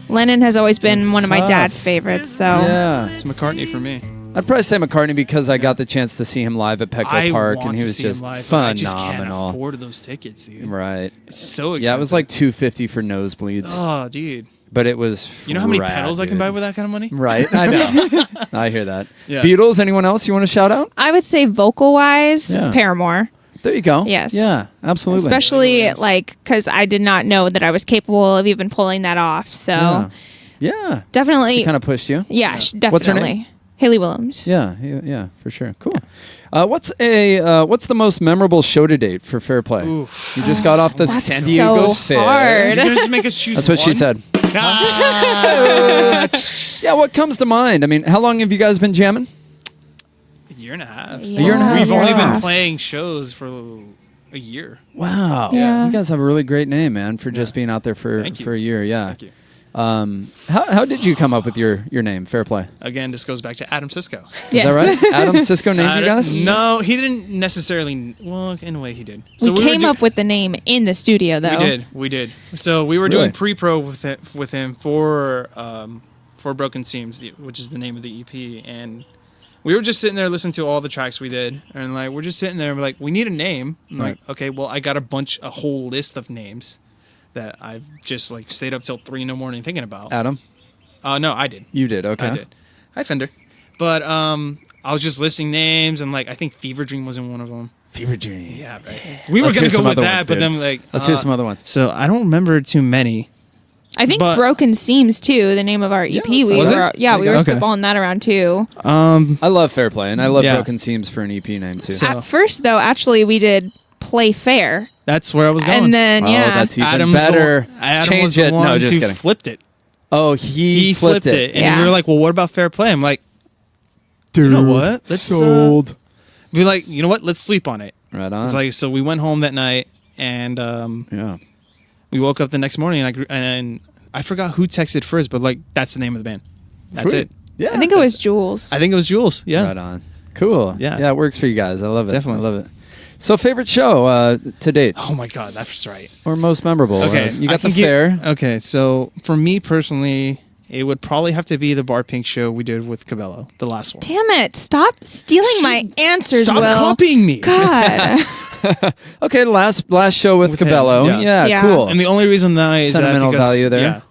Lennon has always been That's one of my tough. dad's favorites. So Yeah. It's McCartney for me. I'd probably say McCartney because I got the chance to see him live at Petco I Park, want and he to was see just him live, but I just can't phenomenal. afford those tickets, dude. Right. It's so expensive. Yeah, it was like $250 for nosebleeds, Oh, dude. but it was. You know how many rad, pedals I can dude. buy with that kind of money? Right, I know. I hear that. Yeah. Beatles. Anyone else you want to shout out? I would say vocal wise, Yeah. Paramore. There you go. Yes. Yeah, absolutely. Especially like because I did not know that I was capable of even pulling that off. So Yeah. Yeah. definitely, Kind of pushed you. yeah, definitely. What's her name? Haley Williams. Yeah. Yeah. For sure. Cool. What's the most memorable show to date for Fairplay? Oof. You just got off the That's San Diego so Fair. hard. You're gonna just make us choose That's what she one? said. Ah. Yeah. What comes to mind? I mean, how long have you guys been jamming? A year and a half. Yeah, year and a half. We've Yeah. only been playing shows for a year. Wow. Yeah. You guys have a really great name, man, for just being out there for Thank you. a year. Yeah. Thank you. How did you come up with your name, Fairplay? Again, this goes back to Adam Cisco. Yes. Is that right? Adam Cisco named you guys? No, he didn't necessarily. Well, in a way, he did. we were came up with the name in the studio, though. We did. So we were Really? doing pre-pro with him for Broken Seams, which is the name of the EP, and we were just sitting there listening to all the tracks we did, and like we're just sitting there, and we're like, we need a name. I'm like, okay, well, I got a whole list of names that I've just like stayed up till 3 a.m. thinking about. Adam? No, I did. You did, okay. I did. Hi, Fender. But I was just listing names, and like I think Fever Dream wasn't one of them. Fever Dream. Yeah, right. We were Let's gonna hear go some with other that, ones, but dude. then like Let's hear some other ones. So I don't remember too many. I think But- Broken Seams too, the name of our EP. was we it? were There we you were go. Okay. spitballing that around too. I love Fairplay, and I love Yeah. Broken Seams for an EP name, too. So- At first, though, actually, we did Play Fair, That's where I was going. and then Oh, that's even Adam's better. Adam was Change the it. one No, just who kidding. flipped it. Oh, he flipped it. And Yeah. we were like, well, what about Fair Play? I'm like, Dude, you know what? Let's sold. be like, you know what? Let's sleep on it. Right on. It's like, so we went home that night, and yeah. we woke up the next morning, and I forgot who texted first, but like, that's the name of the band. That's Sweet. it. Yeah. I think it was Jules. I think it was Jules. Yeah. Right on. Cool. Yeah. Yeah, it works for you guys. I love it. Definitely. I love it. So, favorite show to date Oh my God, that's right. or most memorable? Okay, You I got the can give- fair. Okay, so for me personally, it would probably have to be the Bar Pink show we did with Cabello, the last one. Damn it! Stop stealing my answers, Stop Will. copying me. God. Okay, last show with With him, Cabello. yeah. Yeah. Cool. And the only reason that is Sentimental that because, value there. Yeah,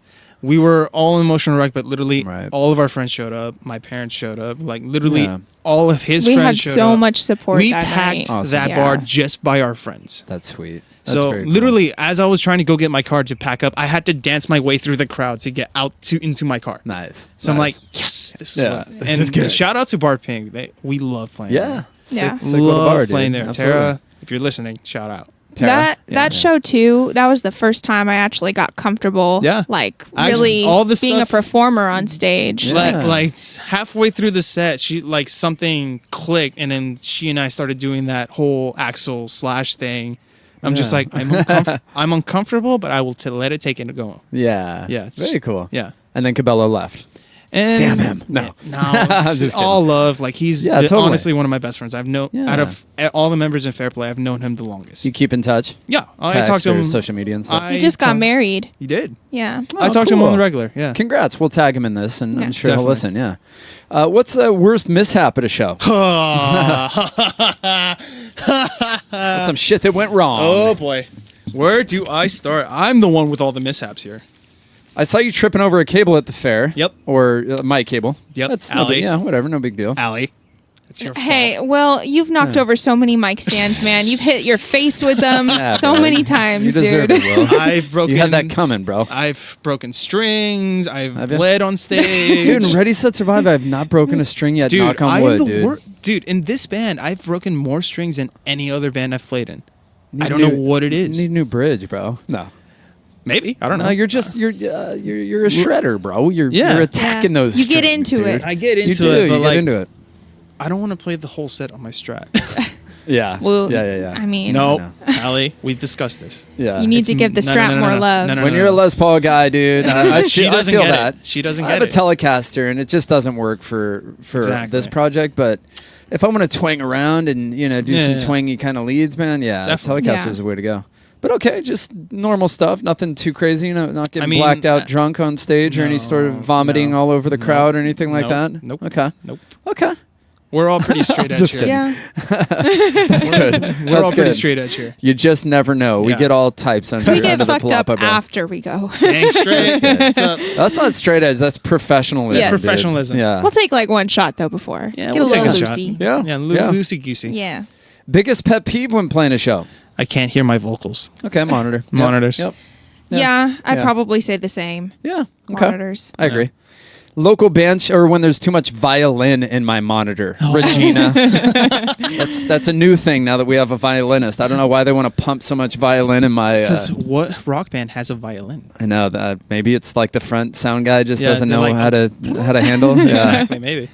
we were all emotional wreck, but literally Right. all of our friends showed up. My parents showed up. Like literally Yeah. all of his We friends had showed so up. much support We that packed night. Awesome. that Yeah. bar just by our friends. That's sweet. That's So very cool. literally, as I was trying to go get my car to pack up, I had to dance my way through the crowd to get out into my car. Nice. So I'm like, Nice. yes, this is Yeah, what. this And is good. shout out to Bar Pink. We love playing. Yeah. there. Yeah. Sick little love bar, dude. playing there. Absolutely. Tara, if you're listening, shout out. Tara? That show too. That was the first time I actually got comfortable. Yeah. Like Actually, really all the being a stuff- performer on stage. Yeah. Like halfway through the set, she like something clicked, and then she and I started doing that whole Axel Slash thing. I'm just Yeah. like I'm uncomfortable, but I will let it take it and go. Yeah. Yeah, it's- Very cool. Yeah. And then Cabello left. And Damn him. No. no, it's Just all love. Like he's Yeah, totally. honestly one of my best friends. I've known Yeah. out of all the members in Fairplay, I've known him the longest. You keep in touch? Yeah, I Text talked to or him. social media and stuff? He just got married. He did. Yeah. I talked to him cool. on the regular. Yeah. Congrats. We'll tag him in this, and Yeah. I'm sure he'll Definitely. listen. Yeah. What's the worst mishap at a show? That's some shit that went wrong. Oh boy, where do I start? I'm the one with all the mishaps here. I saw you tripping over a cable at the fair. Yep. Or my cable. Yep. That's no Aly. big, yeah, whatever. No big deal. Allie, it's your Hey, fault. well, you've knocked over so many mic stands, man. You've hit your face with them Yeah, so bro. many You times, deserve dude. it, Will. I've broken. You had that coming, bro. I've broken strings. I've Have ya? bled on stage. Dude, in Ready, Set, Survive, I've not broken a string yet. Dude, knock on I'm wood, the dude. Dude, in this band, I've broken more strings than any other band I've played in. Need I don't new- know what it is. Need a new bridge, bro. No. Maybe I don't know. No, you're just you're a shredder, bro. You're Yeah. attacking Yeah. those. You get strings, into dude. it. I get You into do. it, but you like get into it. I don't want to play the whole set on my Strat. Yeah. Well, yeah. I mean, no, Allie, we've discussed this. Yeah. you need to give the no, strap no, no, more no, love. no, no, When you're a Les Paul guy, dude, I She doesn't feel get it. that. She doesn't I have get a it. Telecaster, and it just doesn't work for Exactly. this project. But if I want to twang around and do Yeah, some yeah. twangy kind of leads, man, yeah, Definitely. Telecaster Yeah. is the way to go. But okay, just normal stuff, nothing too crazy. Not getting I mean, blacked out drunk on stage or any sort of no, vomiting no, all over the no, crowd or anything like nope, that. nope, Okay. Nope. Okay. We're all pretty straight edge Just here. kidding. Yeah. That's good. We're all That's pretty good. straight edge here. You just never know. We Yeah. get all types under, We get under the fucked up palapa, bro. after we go. Dang straight. What's up? That's not straight edge. That's professionalism. That's dude. professionalism. Yeah. We'll take like one shot though before. Yeah, Get we'll a take little a shot. loosey. Yeah. Yeah, Yeah. loosey goosey. Yeah. Biggest pet peeve when playing a show? I can't hear my vocals. Okay, monitor. Yep. Monitors. Yep. Yeah, I'd Yeah. probably say the same. Yeah. Okay. Monitors. I agree. Local bench or when there's too much violin in my monitor. Regina. That's a new thing now that we have a violinist. I don't know why they want to pump so much violin in my. Because what rock band has a violin? I know that maybe it's like the front sound guy just Yeah, doesn't they're know like- how to handle. Yeah. Exactly, maybe.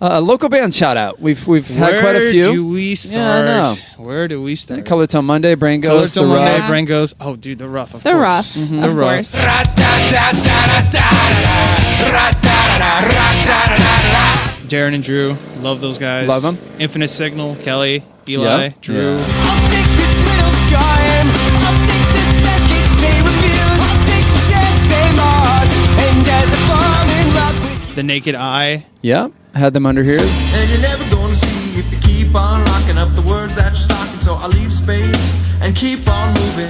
Local band shout out. We've had quite a few. Where do we start? Yeah, I know. Where do we start? Color Tone Monday, Brain Color Goes, Till The Monday, Rough. Brain Goes. Oh, dude, the rough. Of The course. rough, Mm-hmm. of course. Darren and Drew, love those guys. Love 'em. Infinite Signal, Kelly, Eli, Yeah. Drew. Yeah. I'll take this little charm. I'll take the seconds they refuse. I'll take the chance they lost. And as I fall in love with The Naked Eye. Yeah, had them under here. And you're never gonna see if you keep on locking up the words that you're stocking. So I leave space and keep on moving.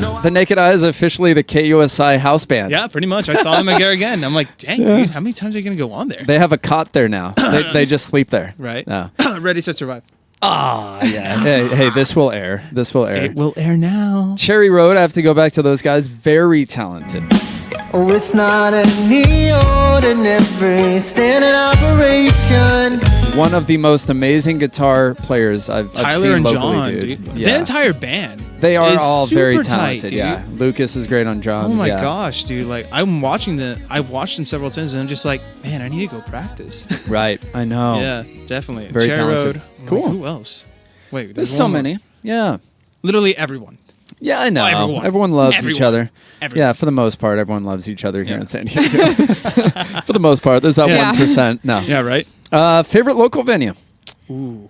No, The Naked Eye is officially the KUSI house band. Yeah, pretty much. I saw them again. I'm like, dang, dude, how many times are you going to go on there? They have a cot there now. They just sleep there. Right. Yeah. Ready to Survive. Ah, yeah. Hey, this will air. This will air. It will air now. Cherry Road, I have to go back to those guys. Very talented. oh, it's not any ordinary standard operation. One of the most amazing guitar players I've Tyler seen and locally, John, dude. dude. Yeah. The entire band. They are is all very super tight, talented. dude. Yeah, Lucas is great on drums. Oh my yeah. gosh, dude! Like I've watched them several times, and I'm just like, man, I need to go practice. Right, I know. Yeah, definitely. Very Cherry talented. Road. I'm Cool. like, who else? Wait, There's so one more. many. Yeah. Literally everyone. Yeah, I know. everyone. Everyone loves each Everyone. other. Everyone. Yeah, for the most part, everyone loves each other here Yeah. in San Diego. For the most part, there's that Yeah. 1%. No. Yeah, right. Favorite local venue? Ooh.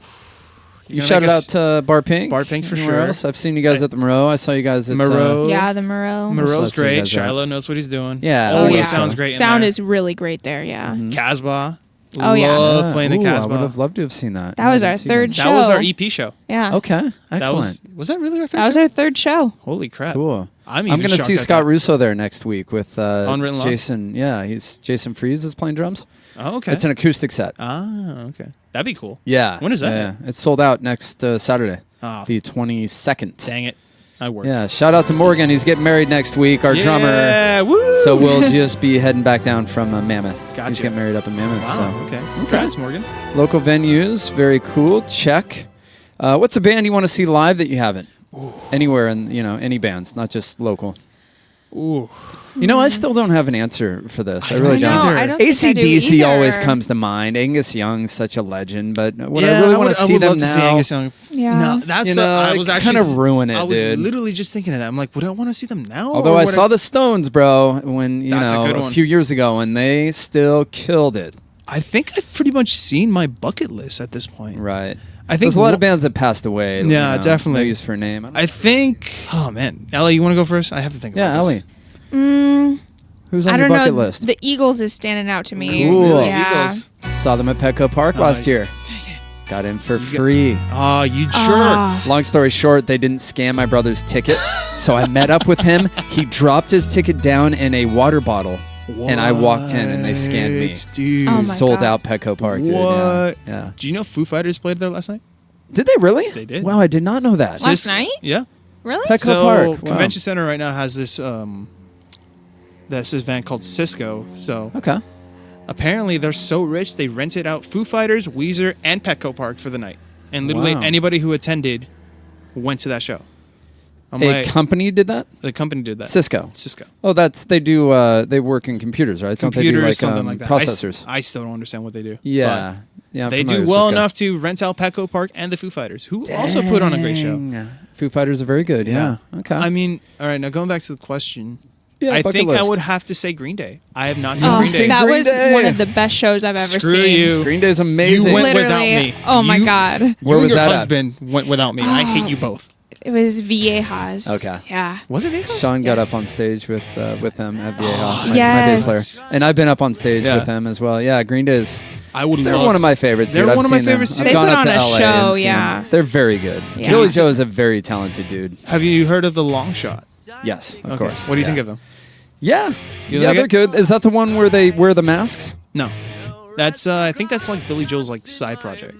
You gonna shouted make out us- to Bar Pink. Bar Pink for Anywhere sure. else? I've seen you guys at the Moreau. I saw you guys at Moreau. Yeah, the Moreau. Let's Moreau's see you great. guys out. Shiloh knows what he's doing. Yeah. Always Oh, yeah. sounds great. Sound in is really great there. Yeah, Casbah. Oh, yeah. Love playing the Ooh, I would Casbah. have loved to have seen that. that was I our didn't see third that. show. That was our EP show. Yeah, Okay, That excellent. was that really our third that was show? our third show. Holy crap. Cool. I'm going to shocked see at Scott that. Russo there next week with Unwritten Law? Jason. Yeah, Jason Freeze is playing drums. Oh, okay. It's an acoustic set. Ah, okay. That'd be cool. Yeah. When is that? Yeah, it's sold out next Saturday, Ah. the 22nd. Dang it. I work. Yeah, shout out to Morgan. He's getting married next week, our drummer. Yeah, woo! So we'll just be heading back down from Mammoth. He's Gotcha. getting married up in Mammoth. Wow, So. okay. Congrats, Morgan. Local venues, very cool. Check. What's a band you want to see live that you haven't? Anywhere in any bands, not just local. Ooh. I still don't have an answer for this. I really don't don't. either. I don't think I do AC/DC always either. comes to mind. Angus Young's such a legend, but would Yeah, I really want would- to see would them love to see now? Angus Young. Yeah. No, that's I it was actually kinda ruin it, I was dude. literally just thinking of that. I'm like, would I want to see them now? Although or I would saw the Stones, bro, when That's a good a one. few years ago, and they still killed it. I think I've pretty much seen my bucket list at this point. Right. I think There's a lot one- of bands that passed away. Yeah, definitely. No use for a name. I think. Oh man, Ellie, you want to go first? I have to think. Yeah, about Ellie. Mm, Who's on I your don't bucket know. list? The Eagles is standing out to me. Cool. Yeah. Eagles. Saw them at Petco Park last year. Dang it. Got in for free. Oh, you jerk. Ah. Long story short, they didn't scan my brother's ticket, so I met up with him. He dropped his ticket down in a water bottle, and I walked in, and they scanned me. What, dude. Oh my Sold God. out Petco Park, dude. What? Yeah. Do you know Foo Fighters played there last night? Did they really? They did. Wow, I did not know that. Last night? Yeah. Really? Petco So Park. Wow. Convention Center right now has this this event called Cisco. So Okay. apparently they're so rich they rented out Foo Fighters, Weezer, and Petco Park for the night. And literally Wow. anybody who attended went to that show. I'm A like, company did that? the company did that. Cisco. Cisco. Oh, they do. They work in computers, right? Don't Computers, they do like, something like that. processors? I still don't understand what they do. Yeah. Yeah. I'm They familiar do with well Cisco. enough to rent out Petco Park and the Foo Fighters, who also put on a great show. Dang. Foo Fighters are very good. Yeah. Okay. I mean, all right, now going back to the question. Yeah, I bucket think I list. would have to say Green Day. I have not seen Oh, Green Day. that Green was Day. one of the best shows I've ever Screw seen. you. Green Day's amazing. You went Literally. without me. Oh my You- God. Where you was and your that at? husband went without me. I hate you both. It was Viejas. Okay. Yeah. Was it Viejas? Sean got up on stage with them at VA House, my Yes. bass player, and I've been up on stage Yeah. with them as well. Yeah, Green Day's. I would They're love one of to- my favorites. They're dude. I've one of my seen them. favorites too. I've They gone put up on to a LA show, and seen yeah. them. They're very good. Yeah. Billy Joe is a very talented dude. Have you heard of the Long Shot? Yes, of Okay. course. What do you Yeah. think of them? Yeah, You yeah, like they're it? good. Is that the one where they wear the masks? No. That's I think that's like Billy Joel's like side project.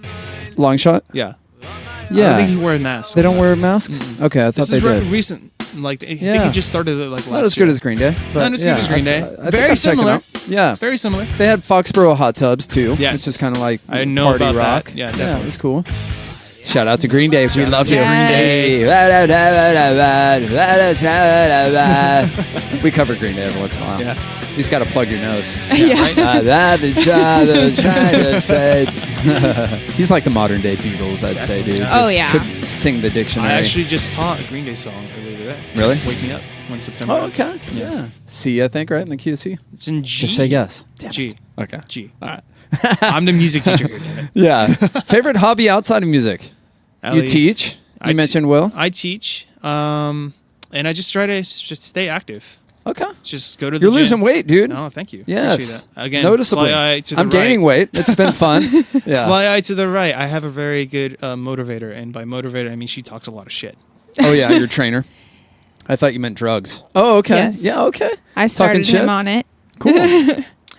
Long shot. Yeah. Yeah, I don't think he wears masks. they don't wear masks. Okay, I thought This they is did. recent. Like I think Yeah. he just started it like last Not as year. good as Green Day. But Not as good yeah, as Green Day. I think Very I'll check it similar. out. Yeah, Very similar. they had Foxborough hot tubs too. Yes. which is kind of like I know party about that. rock. Yeah, it definitely. was cool. Shout out to Green Day. We love you. Yes. Green Day. We cover Green Day every once in a while. Yeah. You just got to plug your nose. Yeah. He's like the modern day Beatles, I'd say, dude. Oh, Just yeah. could sing the dictionary. I actually just taught a Green Day song earlier today. Really? Wake Me Up when September Oh, ends. okay. Yeah. C, I think, right? In the key of C? It's in G. Just say yes. G. Okay. G. All right. I'm the music teacher here, damn it. Yeah. Favorite hobby outside of music? You Ellie, teach? You mentioned Will? I teach, and I just try to stay active. Okay. Just go to the You're gym. losing weight, dude. Oh, thank you. Yes. Appreciate that. Again, Noticeably. sly eye to the I'm right. gaining weight. It's been fun. Yeah. Sly eye to the right. I have a very good motivator, and by motivator, I mean she talks a lot of shit. Oh, yeah, your trainer. I thought you meant drugs. Oh, okay. Yes. Yeah, okay. I started shit? him on it. Cool.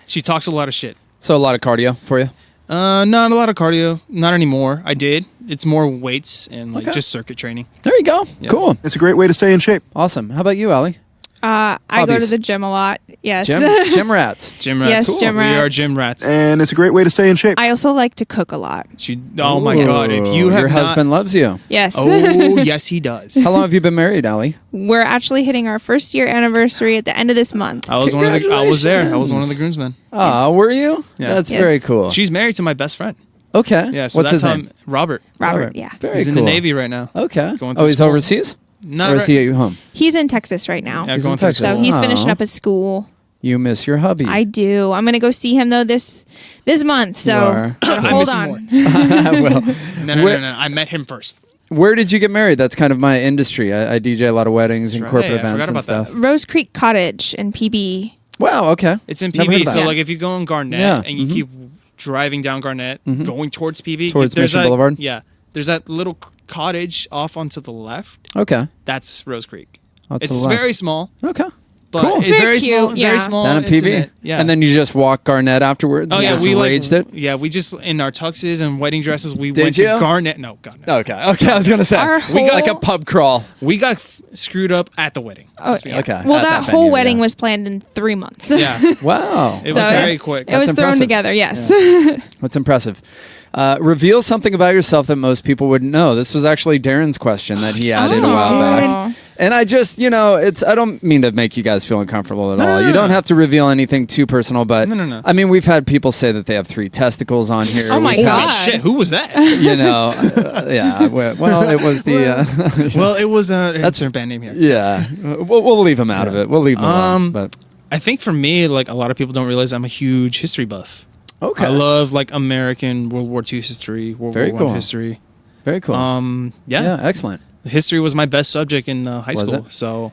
She talks a lot of shit. So a lot of cardio for you? Not a lot of cardio. Not anymore. I did. It's more weights and like Okay. just circuit training. There you go. Yeah. Cool. It's a great way to stay in shape. Awesome. How about you, Allie? I go to Hobbies. the gym a lot. Yes. Gym rats. Gym rats. Yes, gym We are rats. gym rats. And it's a great way to stay in shape. I also like to cook a lot. Oh my god! If you Ooh, have your husband loves you. Yes. oh yes, he does. How long have you been married, Allie? We're actually hitting our 1st year anniversary at the end of this month. I was one of the. I was there. I was one of the Congratulations. groomsmen. Oh, were you? Yeah. That's Yes. very cool. She's married to my best friend. Okay. Yeah. So What's that's his how name? Robert. Robert, yeah. Very He's in cool. the Navy right now. Okay. Going Oh, through he's school. overseas? Not Or is he at home? He's in Texas right now. Yeah, He's going in through Texas. So school. he's Oh. finishing up his school. You miss your hubby. I do. I'm going to go see him though this month. So are. but I hold miss him on. more. well, No. Where- I met him first. where did you get married? That's kind of my industry. I DJ a lot of weddings and That's corporate right. I events forgot and about stuff. Rose Creek Cottage in PB. Wow, okay. It's in Never heard PB. of So that. like if you go on Garnett Yeah, and you keep driving down Garnett, going towards PB, Towards there's Mission that, Boulevard? Yeah. There's that little cottage off onto the left. Okay. That's Rose Creek. Off to It's the left. very small, Okay. but Cool. it's It's very very cute, small. yeah. Very small. Down at PB? intimate. Yeah. And then you just walk Garnett afterwards? Oh and yeah, just we raged it? Yeah, we just in our tuxes and wedding dresses. We Did went you? to Garnett. No, Garnett. Okay. Okay, I was going to say. Our We got like a whole- pub crawl. We got screwed up at the wedding. Oh, Let's be honest. Okay. Well, at that venue, whole wedding yeah. was planned in 3 months. Yeah, Wow. it was So- very quick. It was That's thrown impressive. together, yes. That's impressive. Reveal something about yourself that most people wouldn't know. This was actually Darren's question that he added a while back. And I just, I don't mean to make you guys feel uncomfortable at all. You don't have to reveal anything too personal, but No. I mean, we've had people say that they have 3 testicles on here. Oh my We've had- God. Shit, who was that? Yeah. Well, it was the, Well, it was That's- it's a band name here. yeah. We'll leave him out of it. We'll leave him alone. But I think for me, like a lot of people don't realize I'm a huge history buff. okay. I love like American World War II history, World Very War cool. I history. Very cool. Yeah. Excellent. History was my best subject in high Was school. it? So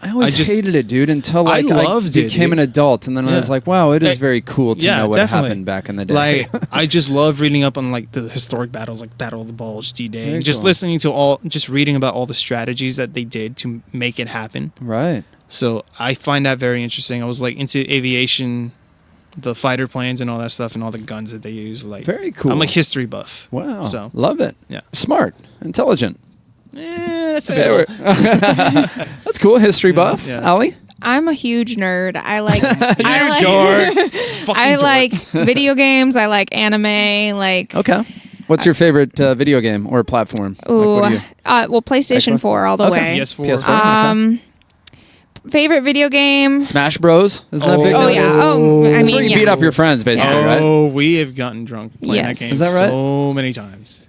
I always I just- hated it, dude, until I like loved it, became dude. an adult, and then I was Yeah. like, wow, it is Eh, very cool to yeah, know what definitely. happened back in the day. like I just love reading up on like the historic battles, like Battle of the Bulge, D-Day, Very and just cool. listening to just reading about all the strategies that they did to make it happen. right. So I find that very interesting. I was like into aviation, the fighter planes and all that stuff, and all the guns that they use. Like Very cool. I'm a history buff. Wow. So Love it. yeah. Smart. Intelligent. That's a Hey, bit. That's cool. History buff. Yeah. Allie? I'm a huge nerd. I like Fucking I dork. like video games. I like anime. Like Okay. What's your favorite video game or platform? ooh, Like, what do you, well, PlayStation Xbox? 4 all the Okay. way. PS4. PS4? Okay. Favorite video game? Smash Bros. Isn't that Oh. big? Oh nowadays? yeah. Oh, I That's mean, where you yeah. beat up your friends, basically, right? Oh, we have gotten drunk playing Yes. that game Is that right? so many times.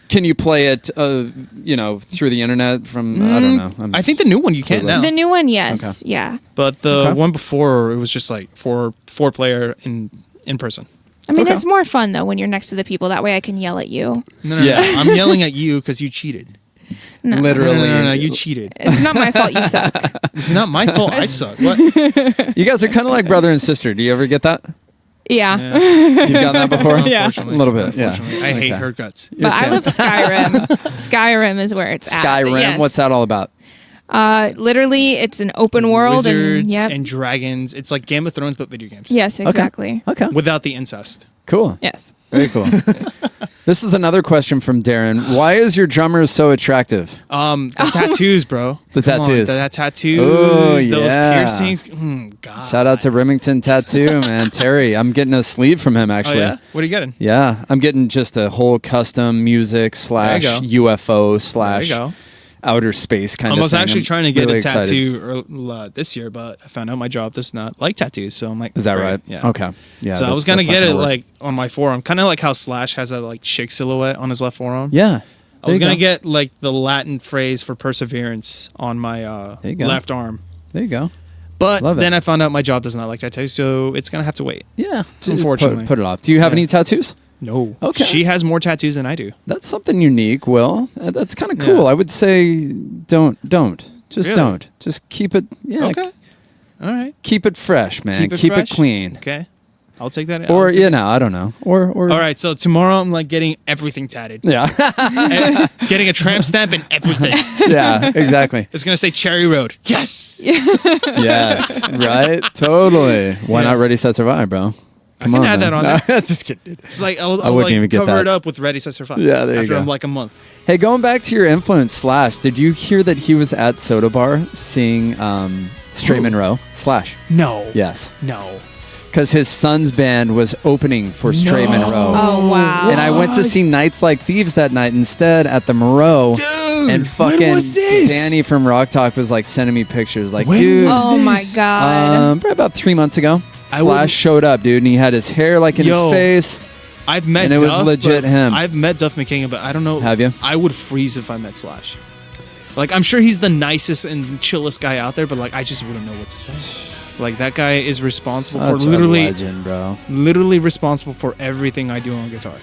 Can you play it, through the internet from, I don't know. I think the new one you can Clueless. now. The new one, yes, yeah. But the Okay. one before, it was just like four player in person. I mean, Okay. it's more fun though when you're next to the people. That way, I can yell at you. No, Yeah. I'm yelling at you because you cheated. No. Literally. No, you cheated. It's not my fault. You suck. It's not my fault. I suck. What? You guys are kind of like brother and sister. Do you ever get that? Yeah. You've gotten that before? Yeah. A little bit, yeah. Unfortunately, I hate Okay. her guts. But I love Skyrim. Skyrim is where it's at. Skyrim? Yes. What's that all about? Literally, it's an open world Wizards and and dragons. It's like Game of Thrones, but video games. yes, exactly. Okay. Without the incest. Cool. Yes. Very cool. This is another question from Darren. Why is your drummer so attractive? The tattoos, bro. The Come on, tattoos. the tattoos, Oh, those yeah. piercings. God. Shout out to Remington Tattoo, man. Terry, I'm getting a sleeve from him, Oh, actually. yeah? What are you getting? Yeah, I'm getting just a whole custom music / There you go. UFO There / you go. outer space kind I of was thing. actually I'm trying to get really a excited. tattoo this year, but I found out my job does not like tattoos. So I'm like, Is that great, right? Yeah. Okay. Yeah. So I was that's gonna not get it work. like on my forearm, kind of like how Slash has that like chick silhouette on his left forearm. Yeah. I was There you gonna go. get like the Latin phrase for perseverance on my There you go. left arm, There you go. but Love it. then I found out my job does not like tattoos, so it's gonna have to wait. Yeah. Unfortunately. Put it off. Do you have Yeah. any tattoos? No. Okay. She has more tattoos than I do. That's something unique, Will. That's kind of cool. Yeah. I would say don't. Just Really? don't. Just keep it. Yeah. Okay. All right. Keep it fresh, man. Keep fresh? it clean. Okay. I'll take that. Or I'll take you it. know, I don't know. Or All right. So tomorrow I'm like getting everything tatted. Yeah. Getting a tramp stamp and everything. Yeah. Exactly. It's gonna say Cherry Road. Yes. Yes. Right. Totally. Why Yeah. not Ready Set Survive, bro? Come can on, add man. that on No, there. just kidding. It's like I'll wouldn't like even get cover that. it up with Ready Set Survive. Yeah, there you after go. I'm like a month. Hey, going back to your influence, Slash, did you hear that he was at Soda Bar seeing Straight Monroe? Slash. No. Yes. No. Because his son's band was opening for Straight Monroe. Oh wow. And I went to see Nights Like Thieves that night instead at the Moreau. Dude, And fucking when was this? Danny from Rock Talk was like sending me pictures. Like, When dude, was Oh my this? god. probably about 3 months ago. I Slash wouldn't- showed up, dude, and he had his hair like in Yo. his face. I've met And it was Duff, legit but him. I've met Duff McKagan, but I don't know. Have you? I would freeze if I met Slash. Like, I'm sure he's the nicest and chillest guy out there, but like, I just wouldn't know what to say. Like, that guy is responsible Such for a literally legend, bro. responsible for everything I do on guitar.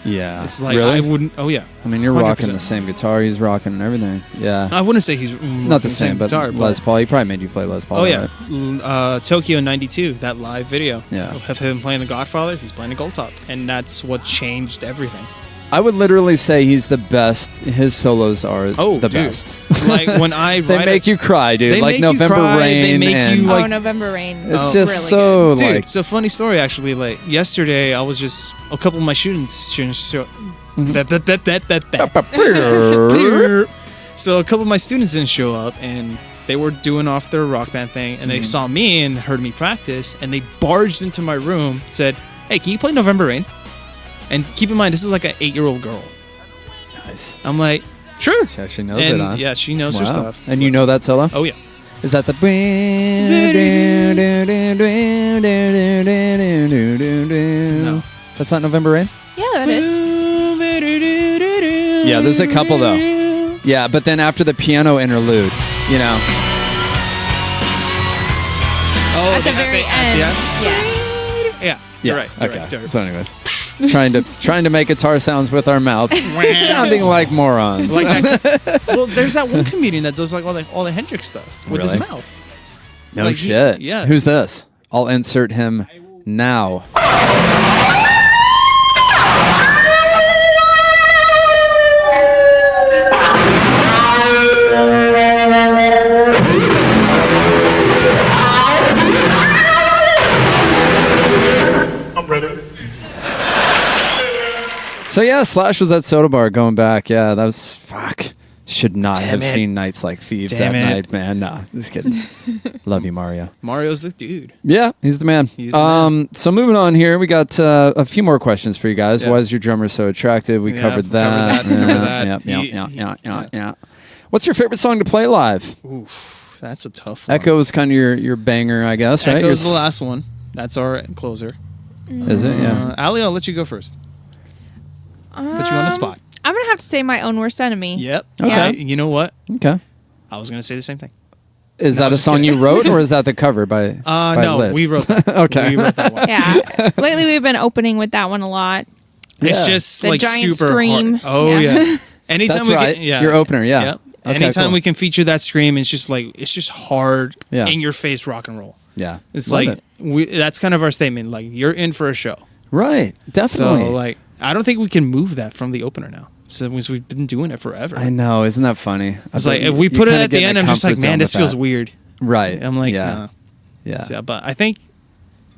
Yeah. It's like really? I wouldn't. Oh yeah. I mean, you're rocking 100%. the same guitar. He's rocking and everything. Yeah. I wouldn't say he's Not the same, but guitar, Les Paul. He probably made you play Les Paul. Oh yeah, right? Tokyo '92, that live video. Yeah. Of him playing the Godfather, he's playing a gold top, and that's what changed everything. I would literally say he's the best. His solos are Oh, the dude. best. Like when I They write make you cry, dude. They Like make you November cry, they Rain. make and you, Oh, like- November Rain. it's Oh, just really so Dude, like. so funny story actually. Like yesterday, I was just a couple of my students. So a couple of my students didn't show up, and they were doing off their rock band thing, and they saw me and heard me practice, and they barged into my room, said, "Hey, can you play November Rain?" And keep in mind, this is like an 8-year-old girl. Nice. I'm like, sure. She actually knows And it, huh? yeah, she knows her Wow. stuff. And you know that solo? Oh yeah. Is that the? No. That's not November Rain? Yeah, that is. Yeah, there's a couple though. Yeah, but then after the piano interlude, you know. Oh, At the very end. Yeah. Yeah. Yeah. You're right. You're okay. right, you're right. So, anyways, trying to make guitar sounds with our mouths, sounding like morons. Like that, well, there's that one comedian that does like all the Hendrix stuff with his Really? mouth. no like shit. yeah. Who's this? I'll insert him now. So yeah, Slash was at Soda Bar going back. Yeah, that was fuck. Should not have it. seen Nights Like Thieves Damn that it. night, man. Nah, just kidding. Love you, Mario. Mario's the dude. Yeah, he's the man. He's the man. So moving on here, we got a few more questions for you guys. Yeah. Why is your drummer so attractive? We Yeah, covered that. covered Yeah, that. yeah. What's your favorite song to play live? Oof, that's a tough one. Echo is kind of your banger, I guess, right? Echo's Your the s- last one. That's our closer. Is it? Yeah. Aly, I'll let you go first. Put you on the spot. I'm gonna have to say my own worst enemy. Yep. Okay. You know what? Okay. I was gonna say the same thing. Is No, that a just song kidding. you wrote, or is that the cover by? by No, Lid? we wrote that. Okay. We wrote that one. Yeah. Lately we've been opening with that one a lot. It's Yeah. just The like giant super scream. hard. Oh Yeah. yeah. Anytime That's we right. can, yeah. Your opener, yeah. Yep. Okay, Anytime cool. we can feature that scream, it's just hard, Yeah. in your face rock and roll. Yeah. It's Love like it. that's kind of our statement. Like you're in for a show. Right. Definitely. So like I don't think we can move that from the opener now. Since we've been doing it forever. I know. Isn't that funny? It's like if we put it at the end, I'm just like, man, this feels weird. Right. I'm like, yeah. nah. Yeah. So, but I think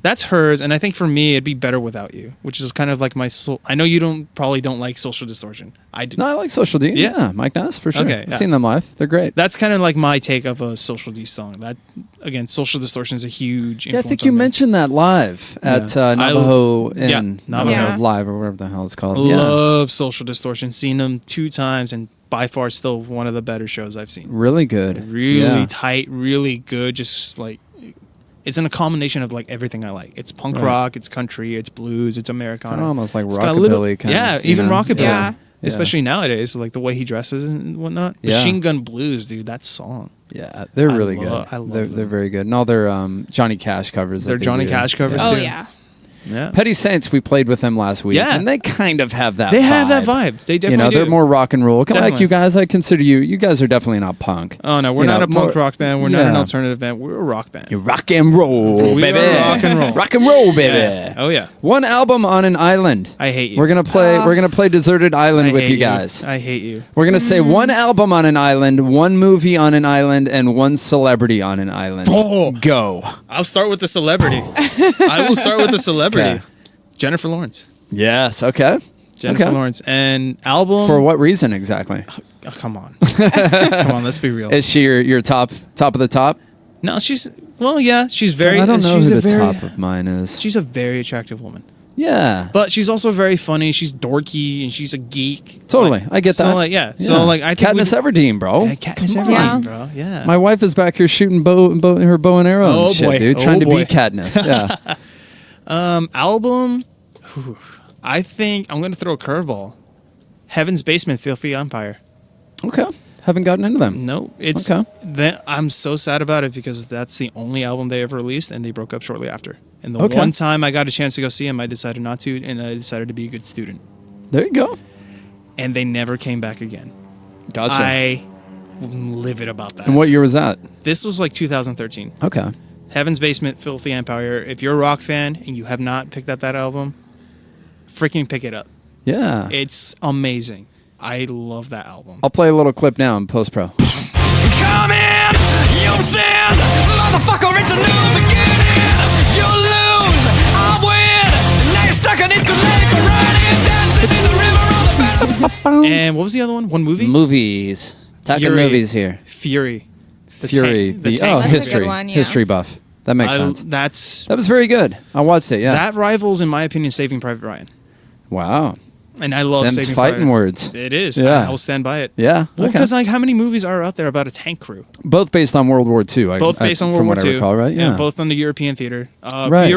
That's hers, and I think for me it'd be Better Without You, which is kind of like my soul. I know you probably don't like Social Distortion. I do. No, I like Social D. Yeah. Yeah, Mike Ness for sure. Okay, I've yeah. seen them live. They're great. That's kind of like my take of a Social D song. That again, Social Distortion is a huge. Yeah, I influence think you on me. mentioned that live at Navajo Navajo Inn. Yeah. Live or whatever the hell it's called. Love Social Distortion. Seen them 2 times, and by far still one of the better shows I've seen. Really good. Really Yeah. tight, really good. Just like it's in a combination of like everything I like. It's punk Right. rock, it's country, it's blues, it's Americana. Kinda almost like It's got a little- rockabilly kind yeah, of, you even know? rockabilly. Yeah. Especially nowadays, like the way he dresses and whatnot. Yeah. Machine Gun Blues, dude, that song. Yeah, they're I really love- good. I love they're them. very good. And all their Johnny Cash covers. that Their they Johnny do. Cash covers Oh too. yeah. Yeah. Petty Saints, we played with them last week. Yeah. And they kind of have that They have that vibe. They definitely You know, do. they're more rock and roll. Like Definitely. you guys, I consider you guys are definitely not punk. Oh no, we're You not know, a punk more- rock band. We're not an yeah. alternative band. We're a rock band. You rock and roll, We are baby. rock and roll. Rock and roll, baby. Yeah. Oh yeah. One album on an island. I hate you. We're gonna play Deserted Island I with hate you guys. I hate you. We're gonna say one album on an island, one movie on an island, and one celebrity on an island. Oh. Go. I'll start with the celebrity. I will start with the celebrity. Okay. Jennifer Lawrence. Yes. Okay. Jennifer Okay. Lawrence. And album. For what reason exactly? Oh, come on. Come on, let's be real. Is she your top of the top? No, she's. Well, yeah, she's very. I don't know she's who a the very, top of mine is. She's a very attractive woman. Yeah. But she's also very funny. She's dorky and she's a geek. Totally. Like, I get that. So like, yeah. So like, I think Katniss Everdeen, bro. Yeah, Katniss Come Everdeen, on. bro. Yeah. My wife is back here shooting her bow and arrow Oh, and shit, boy. dude. Oh, Trying to boy. be Katniss. Yeah. Album. Whew, I think I'm gonna throw a curveball. Heaven's Basement, Filthy Empire. Okay. Haven't gotten into them. No, it's. Okay. I'm so sad about it because that's the only album they ever released, and they broke up shortly after. And the Okay. one time I got a chance to go see them, I decided not to, and I decided to be a good student. There you go. And they never came back again. Gotcha. I am livid about that. And what year was that? This was like 2013. Okay. Heaven's Basement, Filthy Empire. If you're a rock fan and you have not picked up that album, freaking pick it up. Yeah. It's amazing. I love that album. I'll play a little clip now in post-pro. Come in, you sin, motherfucker, it's a new beginning. You lose, I win. Now you're stuck in this delay for riding, dancing in the river on the bed. And what was the other one? One movie? Movies. Talking Fury. movies here. Fury. The Fury. tank. The tank. That's a history. good one, yeah. History buff. That makes sense. That's That was very good. I watched it, yeah. that rivals, in my opinion, Saving Private Ryan. Wow. And I love Them's Saving fighting Private words. It is. Yeah. I will stand by it. Yeah. Well, okay. because like how many movies are out there about a tank crew? Both based on World War II. Both based on World from War what II. I recall, right? Yeah. Both on the European theater. Right.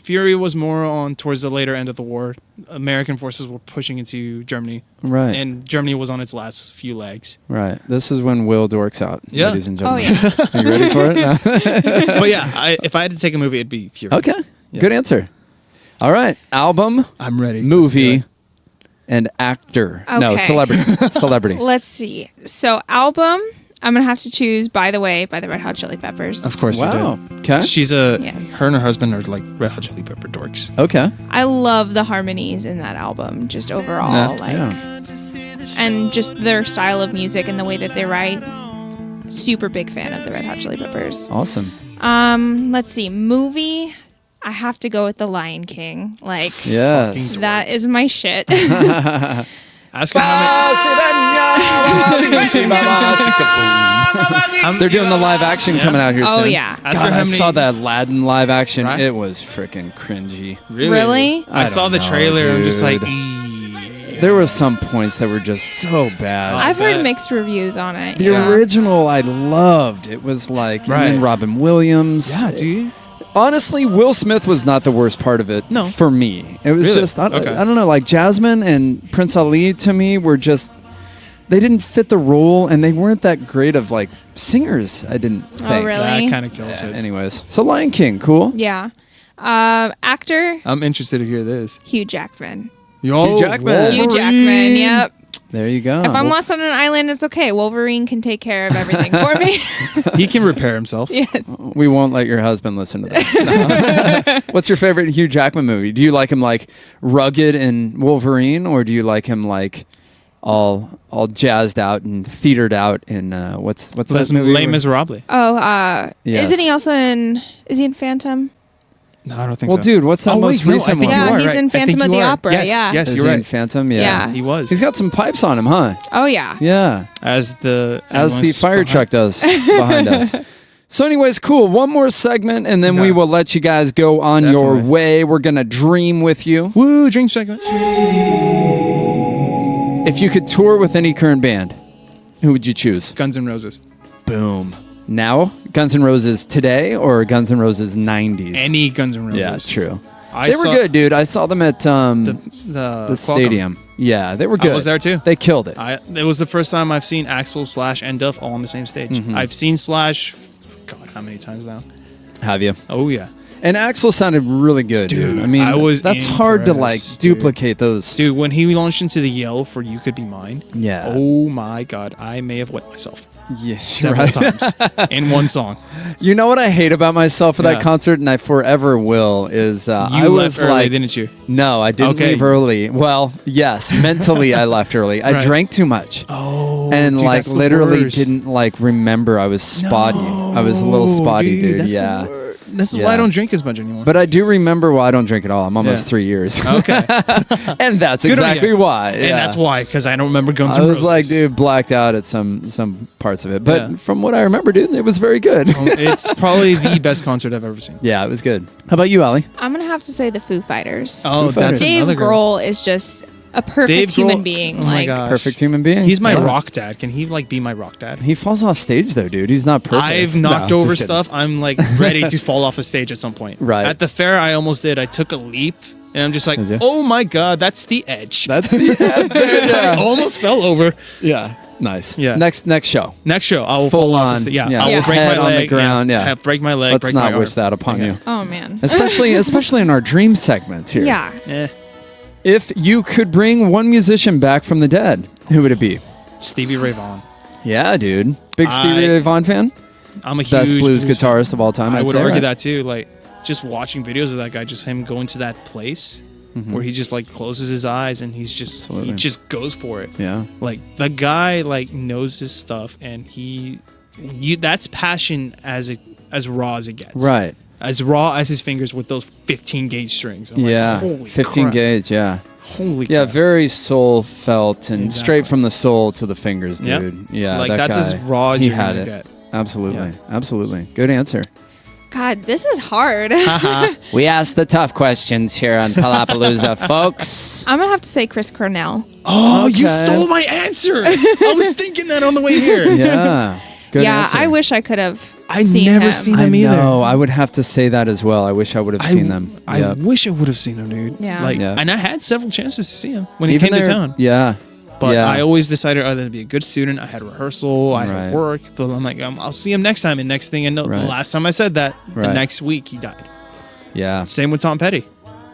Fury was more on towards the later end of the war. American forces were pushing into Germany. Right. And Germany was on its last few legs. Right. This is when Will dorks out, Yeah. ladies and Oh gentlemen. yeah. Are you ready for it? But yeah, if I had to take a movie, it'd be Fury. Okay. Yeah. Good answer. All right. Album, I'm ready. movie, and actor. No, Okay. celebrity. Celebrity. Let's see. So album, I'm gonna have to choose "By the Way" by the Red Hot Chili Peppers. Of course Wow. you did. Okay. She's a Yes. her and her husband are like Red Hot Chili Pepper dorks. Okay. I love the harmonies in that album, just overall, Yeah. and just their style of music and the way that they write. Super big fan of the Red Hot Chili Peppers. Awesome. Let's see, movie. I have to go with The Lion King. Like, Yes. that is my shit. Ask her how They're doing the live action coming out here Oh, soon. yeah. Ask God, her how I many. saw that Aladdin live action. Right? It was freaking cringy. Really? I saw don't the know, trailer. I'm just like, dude. There were some points that were just so bad. I've heard mixed reviews on it. The yeah. original I loved. It was like Right. and then Robin Williams. yeah, dude. Honestly, Will Smith was not the worst part of it. No. For me. It was Really? just I Okay. don't know, like Jasmine and Prince Ali to me were just they didn't fit the role and they weren't that great of like singers, I didn't think. Oh, really? That kind of kills Yeah, it. anyways. So Lion King, cool. Yeah. Actor, I'm interested to hear this. Hugh Jackman. Hugh Jackman. Hugh Jackman, yep. There you go. If I'm lost on an island, it's okay. Wolverine can take care of everything for me. He can repair himself. Yes. We won't let your husband listen to this. No. What's your favorite Hugh Jackman movie? Do you like him like rugged and Wolverine, or do you like him like all jazzed out and theatered out in what's that movie? Les Miserables. Oh, Yes. isn't he also in? Is he in Phantom? No, I don't think Well, so. dude, what's that most no, I recent think one? you Yeah, are he's right. in I think Phantom of you the are. Opera, Yes, yeah. yes, Is you're he in right. Phantom? Yeah. Yeah. He was. He's got some pipes on him, huh? Oh yeah. Yeah. As the Fire truck does behind us. So anyways, cool. One more segment, and then we Okay. will let you guys go on your Definitely. way. We're going to dream with you. Woo, dream segment. If you could tour with any current band, who would you choose? Guns N' Roses. Boom. Now, Guns N' Roses today or Guns N' Roses 90s? Any Guns N' Roses. Yeah, it's true. I They were saw good, dude. I saw them at The the stadium. Yeah, they were good. I was there too. They killed it. It was the first time I've seen Axl, Slash, and Duff all on the same stage. Mm-hmm. I've seen Slash, God, how many times now? Have you? Oh yeah, And Axl sounded really good, dude. Dude, I mean, I was that's hard to like impressed, dude. duplicate those. dude. When he launched into the yell for "You Could Be Mine," Yeah. Oh my God, I may have wet myself Yes, several times in one song. You know what I hate about myself for that Yeah. concert, and I forever will, is You I was left early, like, didn't you? no, I didn't Okay. leave early. Well, yes, mentally I left early. I Right. drank too much. Oh, And dude, like that's the literally worst. didn't like remember I was spotty. I was a little spotty, dude. That's Yeah. the worst. This is Yeah. why I don't drink as much anymore. But I do remember, well, I don't drink at all. I'm almost Yeah. 3 years. okay, And that's Good on exactly ya. why. and yeah. that's why, because I don't remember Guns I N' was Roses. like, dude, blacked out at some parts of it. But Yeah. from what I remember, dude, it was very good. It's probably the best concert I've ever seen. Yeah, it was good. How about you, Allie? I'm gonna have to say the Foo Fighters. Oh, Foo Fighters. that's Dave another girl. Grohl is just a perfect Dave human Grohl- being. Oh my like gosh. Perfect human being. He's my Yeah. rock dad. Can he like be my rock dad? He falls off stage though, dude. He's not perfect. I've No, knocked just over kidding. stuff. I'm like ready to fall off a stage at some point. Right. At the fair, I almost did. I took a leap, and I'm just like, Did you? oh my God, that's the edge. That's the I almost fell over. yeah. Nice. Yeah. Next show. Next show, I will Full fall off. on. The stage. Yeah, Yeah. I will Yeah. break Head my on the leg. ground, yeah. break my leg. Let's break not my wish arm. that upon Okay. you. oh man. Especially in our dream segment here. Yeah. Eh. If you could bring one musician back from the dead, who would it be? Stevie Ray Vaughan. Yeah, dude. Big Stevie I- Ray Vaughan fan? I'm a huge Best blues guitarist of all time. I I'd would say, argue right? that too. Like just watching videos of that guy, just him going to that place where he just like closes his eyes and he Absolutely. just goes for it. Yeah. Like the guy like knows his stuff and that's passion as raw as it gets. Right. As raw as his fingers with those 15 gauge strings. I'm like, Yeah. holy 15 crap. gauge, yeah. Holy Yeah, crap. very soul felt and Exactly. straight from the soul to the fingers, Yep. dude. Yeah, Like, that that's guy, as raw as he you're had gonna it. get. Absolutely, Yeah. absolutely. Good answer. God, this is hard. We ask the tough questions here on Palapalooza, folks. I'm gonna have to say Chris Cornell. Oh, you Okay. stole my answer. I was thinking that on the way here. Yeah, good yeah, answer. I wish I could have. I seen never him. seen I them either. know. I would have to say that as well. I wish I would have seen them. I Yep. wish I would have seen him, dude. Yeah. Like, Yeah. and I had several chances to see him when he Even came to there- town. Yeah, But yeah. I always decided other than be a good student. I had rehearsal, I Right. had work. But I'm like, I'll see him next time. And next thing I know, Right. the last time I said that, the Right. next week he died. yeah, Same with Tom Petty.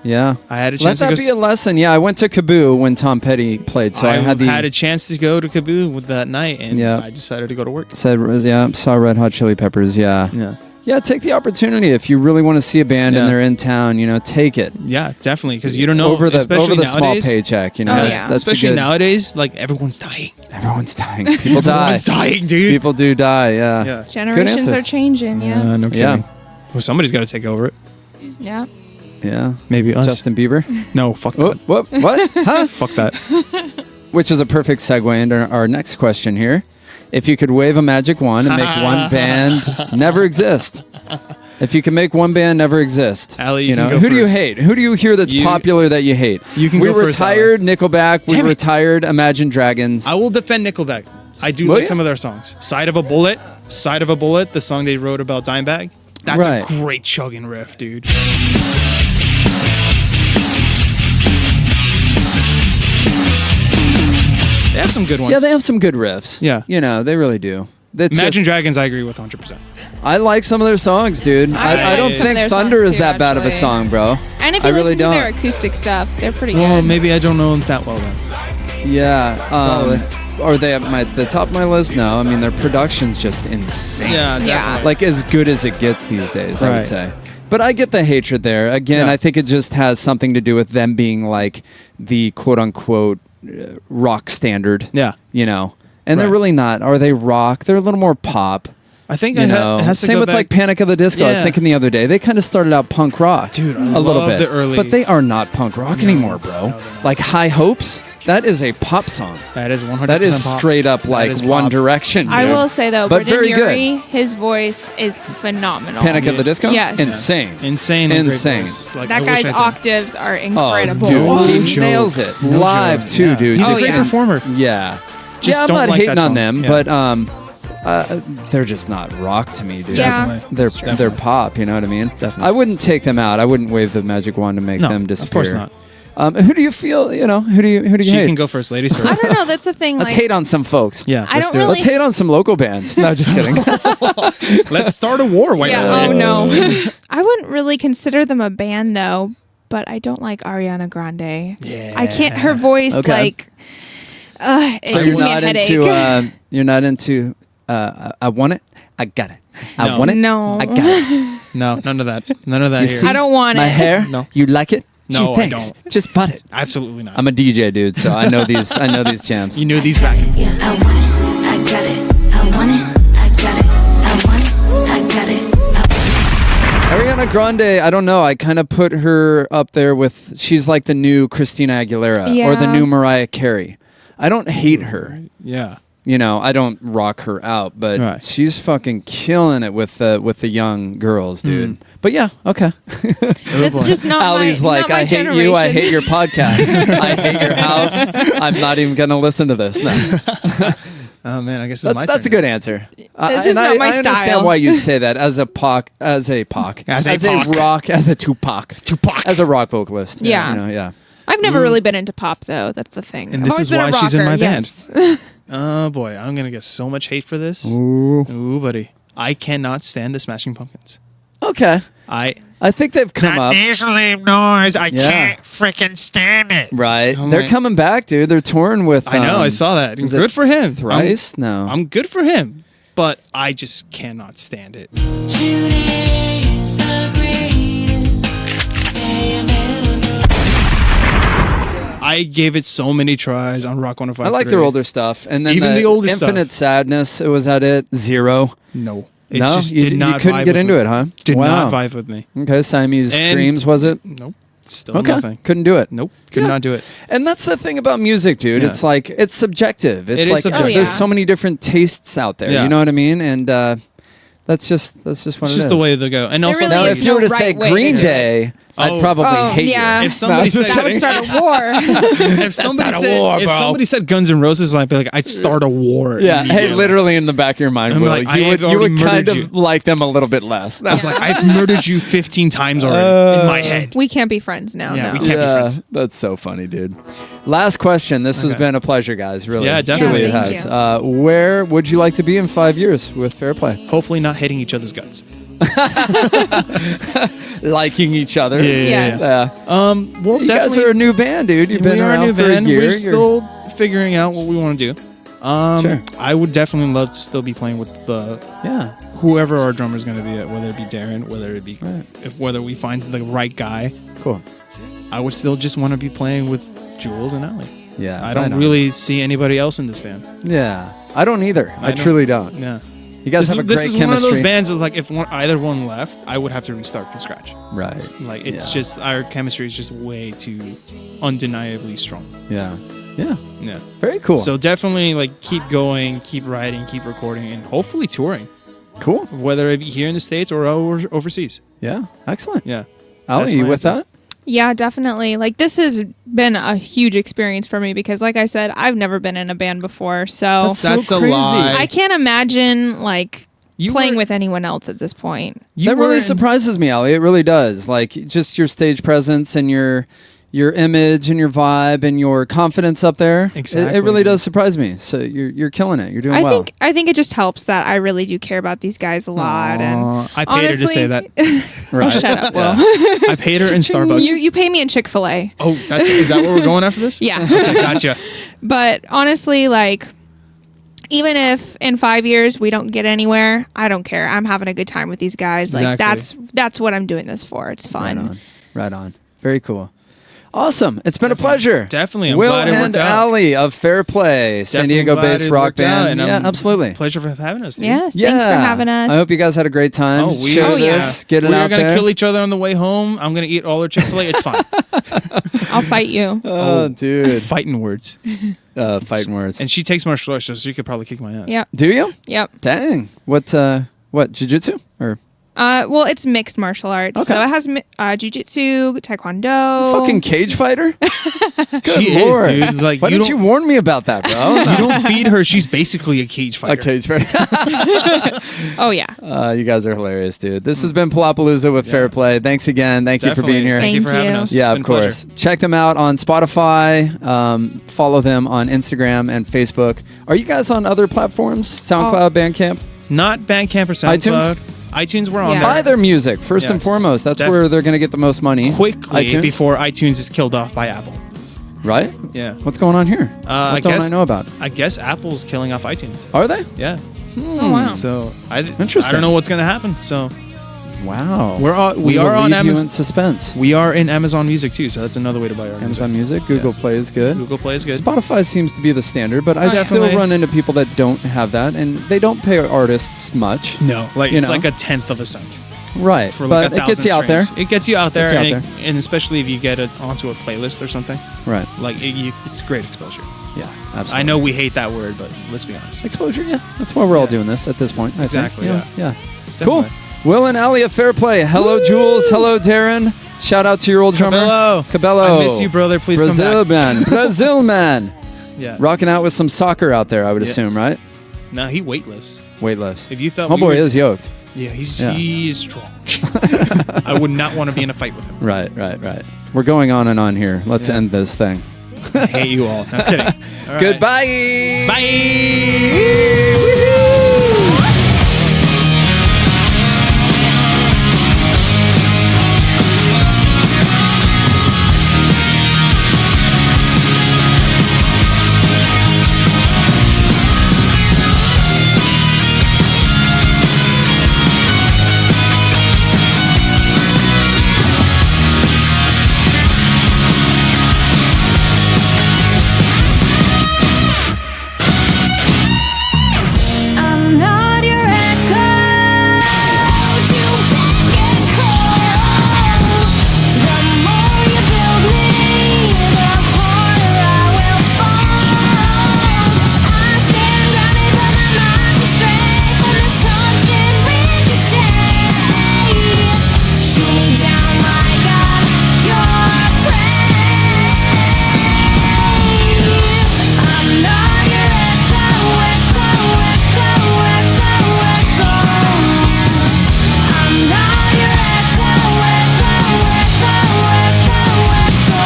yeah. I had a Let chance to that go. be a lesson. Yeah, I went to Kaboo when Tom Petty played, so I had the a chance to go to Kaboo with that night, and Yeah. I decided to go to work. said yeah saw Red Hot Chili Peppers. Yeah, Yeah, yeah. Take the opportunity if you really want to see a band and Yeah. they're in town. You know, take it. yeah, definitely. Because you don't know over the especially small nowadays, paycheck. You know, Oh, that's, yeah. that's a especially good- nowadays, like everyone's dying. Everyone's dying. People die. Everyone's dying, dude. People do die. Yeah. Yeah. Generations answers. are changing. Yeah. no kidding. Yeah. Well, somebody's got to take over it. Yeah. Yeah. Maybe us. Justin Bieber. No, fuck Oh, that. what? What? Huh? Fuck that. Which is a perfect segue into our next question here. If you could wave a magic wand and make one band never exist. If you can make one band never exist, Allie, you you can know, go who do you first. hate? Who do you hear that's You- popular that you hate? You can we go first, retired Nickelback. We Damn it. retired Imagine Dragons. I will defend Nickelback. I do Will like you? some of their songs. Side of a Bullet, the song they wrote about Dimebag. That's Right. a great chugging riff, dude. They have some good ones. Yeah, they have some good riffs. Yeah. You know, they really do. That's Imagine just- Dragons, I agree with 100%. I like some of their songs, dude. I don't like some of think their Thunder songs is too, that bad of a actually. song, bro. And if I you really listen to their don't. acoustic stuff, they're pretty Well, good. maybe I don't know them that well then. Yeah. Are they at the top of my list? No. I mean, their production's just insane. Yeah, definitely. Like as good as it gets these days, I would Right. say. But I get the hatred there. Again, Yeah. I think it just has something to do with them being like the quote unquote rock standard. Yeah. You know, and they're Right. really not. Are they rock? They're a little more pop. I think You it know, has to same go with back. like Panic at the Disco. I was Yeah. thinking the other day, they kind of started out punk rock, Dude, I a little love bit, the early- but they are not punk rock anymore, bro. Like High Hopes, that is a pop song. That is 100% That is pop. straight up That like is One pop. Direction. I dude. will say though, But Brendan very Urie, good. his voice is phenomenal. Panic at the Disco. Yes. Insane. Insane. Insane. Like, That I guy's wish I could- octaves are Oh, incredible. dude, No he joke. nails it No live joke. too, Yeah. dude. He's Oh, a great yeah. performer. Yeah. Just Yeah, I'm don't not like hating that on song. them, Yeah. but they're just not rock to me, dude. Yeah. Definitely. They're pop, you know what I mean? Definitely. I wouldn't take them out. I wouldn't wave the magic wand to make No, them disappear. of course not. Who do you feel, who do you She hate? can go first, ladies I first. don't know. That's the thing. Let's like, hate on some folks. Yeah, I let's don't do it. really- Let's hate on some local bands. No, just kidding. Let's start a war. White Yeah. boy. Oh no. I wouldn't really consider them a band though, but I don't like Ariana Grande. Yeah. I can't. Her voice, Okay. like, it So gives you're me a not headache. into you're not into I want it. I got it. I No. want it. No. I got it. No, none of that. None of that You here. see I don't want my it. hair? No. You like it? No, Gee, I thanks. don't. Just butt it. Absolutely not. I'm a DJ, dude, so I know these. I know these jams. You knew these back and forth. Yeah, I want it, I got it. I want it, I got it. I want it, I got it. Ariana Grande, I don't know. I kind of put her up there with. She's like the new Christina Aguilera or the Yeah. new Mariah Carey. I don't hate her. Yeah. I don't rock her out, but Right. she's fucking killing it with the young girls, dude. But yeah, okay. It's just not Ali's my, like, not my I hate you, I generation." hate your podcast, I hate your house. I'm not even gonna listen to this. No, Oh man, I guess it's my turn. that's a good answer. It's just and not my I understand style. why you'd say that as a Pac, As a Pac. rock, as a Tupac, as a rock vocalist. Yeah. Yeah. I've never really been into pop though. That's the thing. And I've this always is been why a she's in rocker, my band. yes. Oh boy, I'm gonna get so much hate for this. Ooh, buddy. I cannot stand the Smashing Pumpkins. Okay. I think they've come up. Nasally noise. I Yeah. can't freaking stand it. Right. Oh They're my- coming back, dude. They're touring with. I know, I saw that. is it Good for him. Thrice? No. I'm good for him, but I just cannot stand it. Today is the greatest day of ever. I gave it so many tries on Rock 105. I like their older stuff, and then Even the older stuff. Infinite Sadness. It was at it 0. No. It No, just you did not couldn't vibe get with into me. it, huh? Did Wow. not vibe with me. Okay, Siamese And- Dreams was it? Nope. Still Okay, nothing. couldn't do it. Nope. Could Yeah. not do it. And that's the thing about music, dude. Yeah. It's like it's subjective. It's It is like subjective. there's Oh, yeah. so many different tastes out there. Yeah. You know what I mean? And that's just what It's it just is. the way to go. And also, really Now, is if you were to no say right way Green to do it. Day, I'd Oh. probably Oh, hate yeah. you. if somebody No, I'm just said That would kidding. start a war. if somebody start a said war, if bro. somebody said Guns N' Roses, I'd be like, I'd start a war. Yeah, hey, immediately. literally in the back of your mind, I'm Will, like, I you have would already kind murdered of you. like them a little bit less. I was like, I've murdered you 15 times already in my head. We can't be friends now. Yeah, no. we can't be friends. That's so funny, dude. Last question. This has Okay. been a pleasure, guys. Really, Yeah, definitely. Truly it Yeah, has. thank Where would you like to be in 5 years with Fairplay? Hopefully, not hitting each other's guts. Liking each other. Yeah. Yeah. Well, You guys are a new band, dude. You've been we are around a new for band. a year. We're You're- still figuring out what we want to do. Sure. I would definitely love to still be playing with Yeah. whoever our drummer is going to be, whether it be Darren, whether it be whether we find the right guy. Cool. I would still just want to be playing with Jules and Aly. Yeah. I right don't on. really see anybody else in this band. Yeah. I don't either. I don't- truly don't. Yeah. You guys have a great this is chemistry. one of those bands that, like, if either one left, I would have to restart from scratch. Right. Like, it's Yeah. just our chemistry is just way too undeniably strong. Yeah. Yeah. Yeah. Very cool. So definitely, like, keep going, keep writing, keep recording, and hopefully touring, cool. whether it be here in the States or overseas. Yeah. Excellent. Yeah. Ali, That's you my with answer. that? Yeah, definitely. Like, this has been a huge experience for me because, like I said, I've never been in a band before. So That's a crazy. lie. I can't imagine, like, You playing were- with anyone else at this point. That really surprises me, Ali. It really does. Like just your stage presence and your image and your vibe and your confidence up there. Exactly. It really does surprise me. So you're killing it. You're doing I well. think it just helps that I really do care about these guys a lot. And I paid her to say that. right. shut up, Will. I paid her in Starbucks. You pay me in Chick-fil-A. Oh, is that where we're going after this? Yeah. Okay, gotcha. But honestly, like, even if in 5 years we don't get anywhere, I don't care. I'm having a good time with these guys. Like, Exactly. that's what I'm doing this for. It's fun. Right on. Right on. Very cool. Awesome. It's been a pleasure. Definitely. I'm Will glad it and worked out. Aly of Fairplay, San Definitely Diego-based glad it rock worked out, band. and Yeah, I'm- absolutely. Pleasure for having us, dude. Yes. Thanks for having us. I hope you guys had a great time. Share this, get it We're out gonna there. kill each other on the way home. I'm gonna eat all our Chick-fil-A. It's fine. I'll fight you. Oh, dude. Fighting words. Fighting words. And she takes martial arts, so she could probably kick my ass. Yep. Do you? Yep. Dang. What, jiu-jitsu? Or Well, it's mixed martial arts. Okay. So it has jiu-jitsu, taekwondo. fucking cage fighter? Good She Lord. is, dude. Like, Why you didn't you don't- warn me about that, bro? You don't feed her. She's basically a cage fighter. A cage fighter. Oh, yeah. You guys are hilarious, dude. This has been Palapalooza with Fairplay. Thanks again. Thank you for being here. Thank you for Thank having you. us. Yeah, It's of been a course. pleasure. Check them out on Spotify. Follow them on Instagram and Facebook. Are you guys on other platforms? SoundCloud, Bandcamp? Not Bandcamp or SoundCloud. iTunes, we're on Yeah. there. Buy their music, first and Yes. foremost. That's where they're going to get the most money. Quickly iTunes? before iTunes is killed off by Apple. Right? Yeah. What's going on here? I what don't guess- I know about? I guess Apple's killing off iTunes. Are they? Yeah. Oh, wow. So I Interesting. don't know what's gonna happen. So Wow. we are will on leave you Amazon. in suspense. We are in Amazon Music too, so that's another way to buy our Amazon Music, Google Play is good. Google Play is good. Spotify seems to be the standard, but I Definitely. still run into people that don't have that, and they don't pay artists much. No, like You it's know? like a tenth of a cent Right, for like but it gets 1,000 you out there. streams. It gets you out there, Gets you and, out and especially if you get it onto a playlist or something. Right. Like it's great exposure. Yeah, absolutely. I know we hate that word, but let's be honest. Exposure, yeah. That's why we're all doing this at this point. I think. Exactly, Yeah. Definitely. Cool. Will and Aly of Fairplay. Hello, Jules. Hello, Darren. Shout out to your old drummer. Cabello. I miss you, brother. Please Brazil come back. man. Brazil man. Yeah. Rocking out with some soccer out there, I would assume, right? No, he weightlifts. Weightlifts. If you thought Homeboy we were- is yoked. Yeah, he's Yeah. strong. I would not want to be in a fight with him. Right. We're going on and on here. Let's Yeah. end this thing. I hate you all. Just kidding. All right. Goodbye. Bye. I'm not your echo, too big and cold. The more you build me, the harder I will fall. I stand grounded, but my mind is straight from this constant ricochet. Shoot me down like I'm your prey. I'm not your echo, echo, echo, echo, echo. I'm not your echo, echo, echo, echo, echo.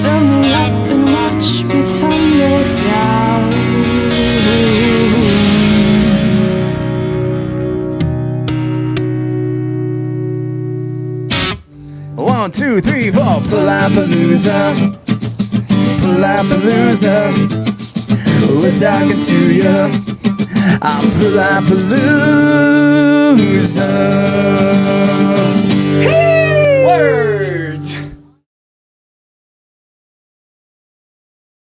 Fill me up and watch me tumble down. 1, 2, 3, 4. Palapalooza. Palapalooza. We're talking to you. I'm Palapalooza. Word.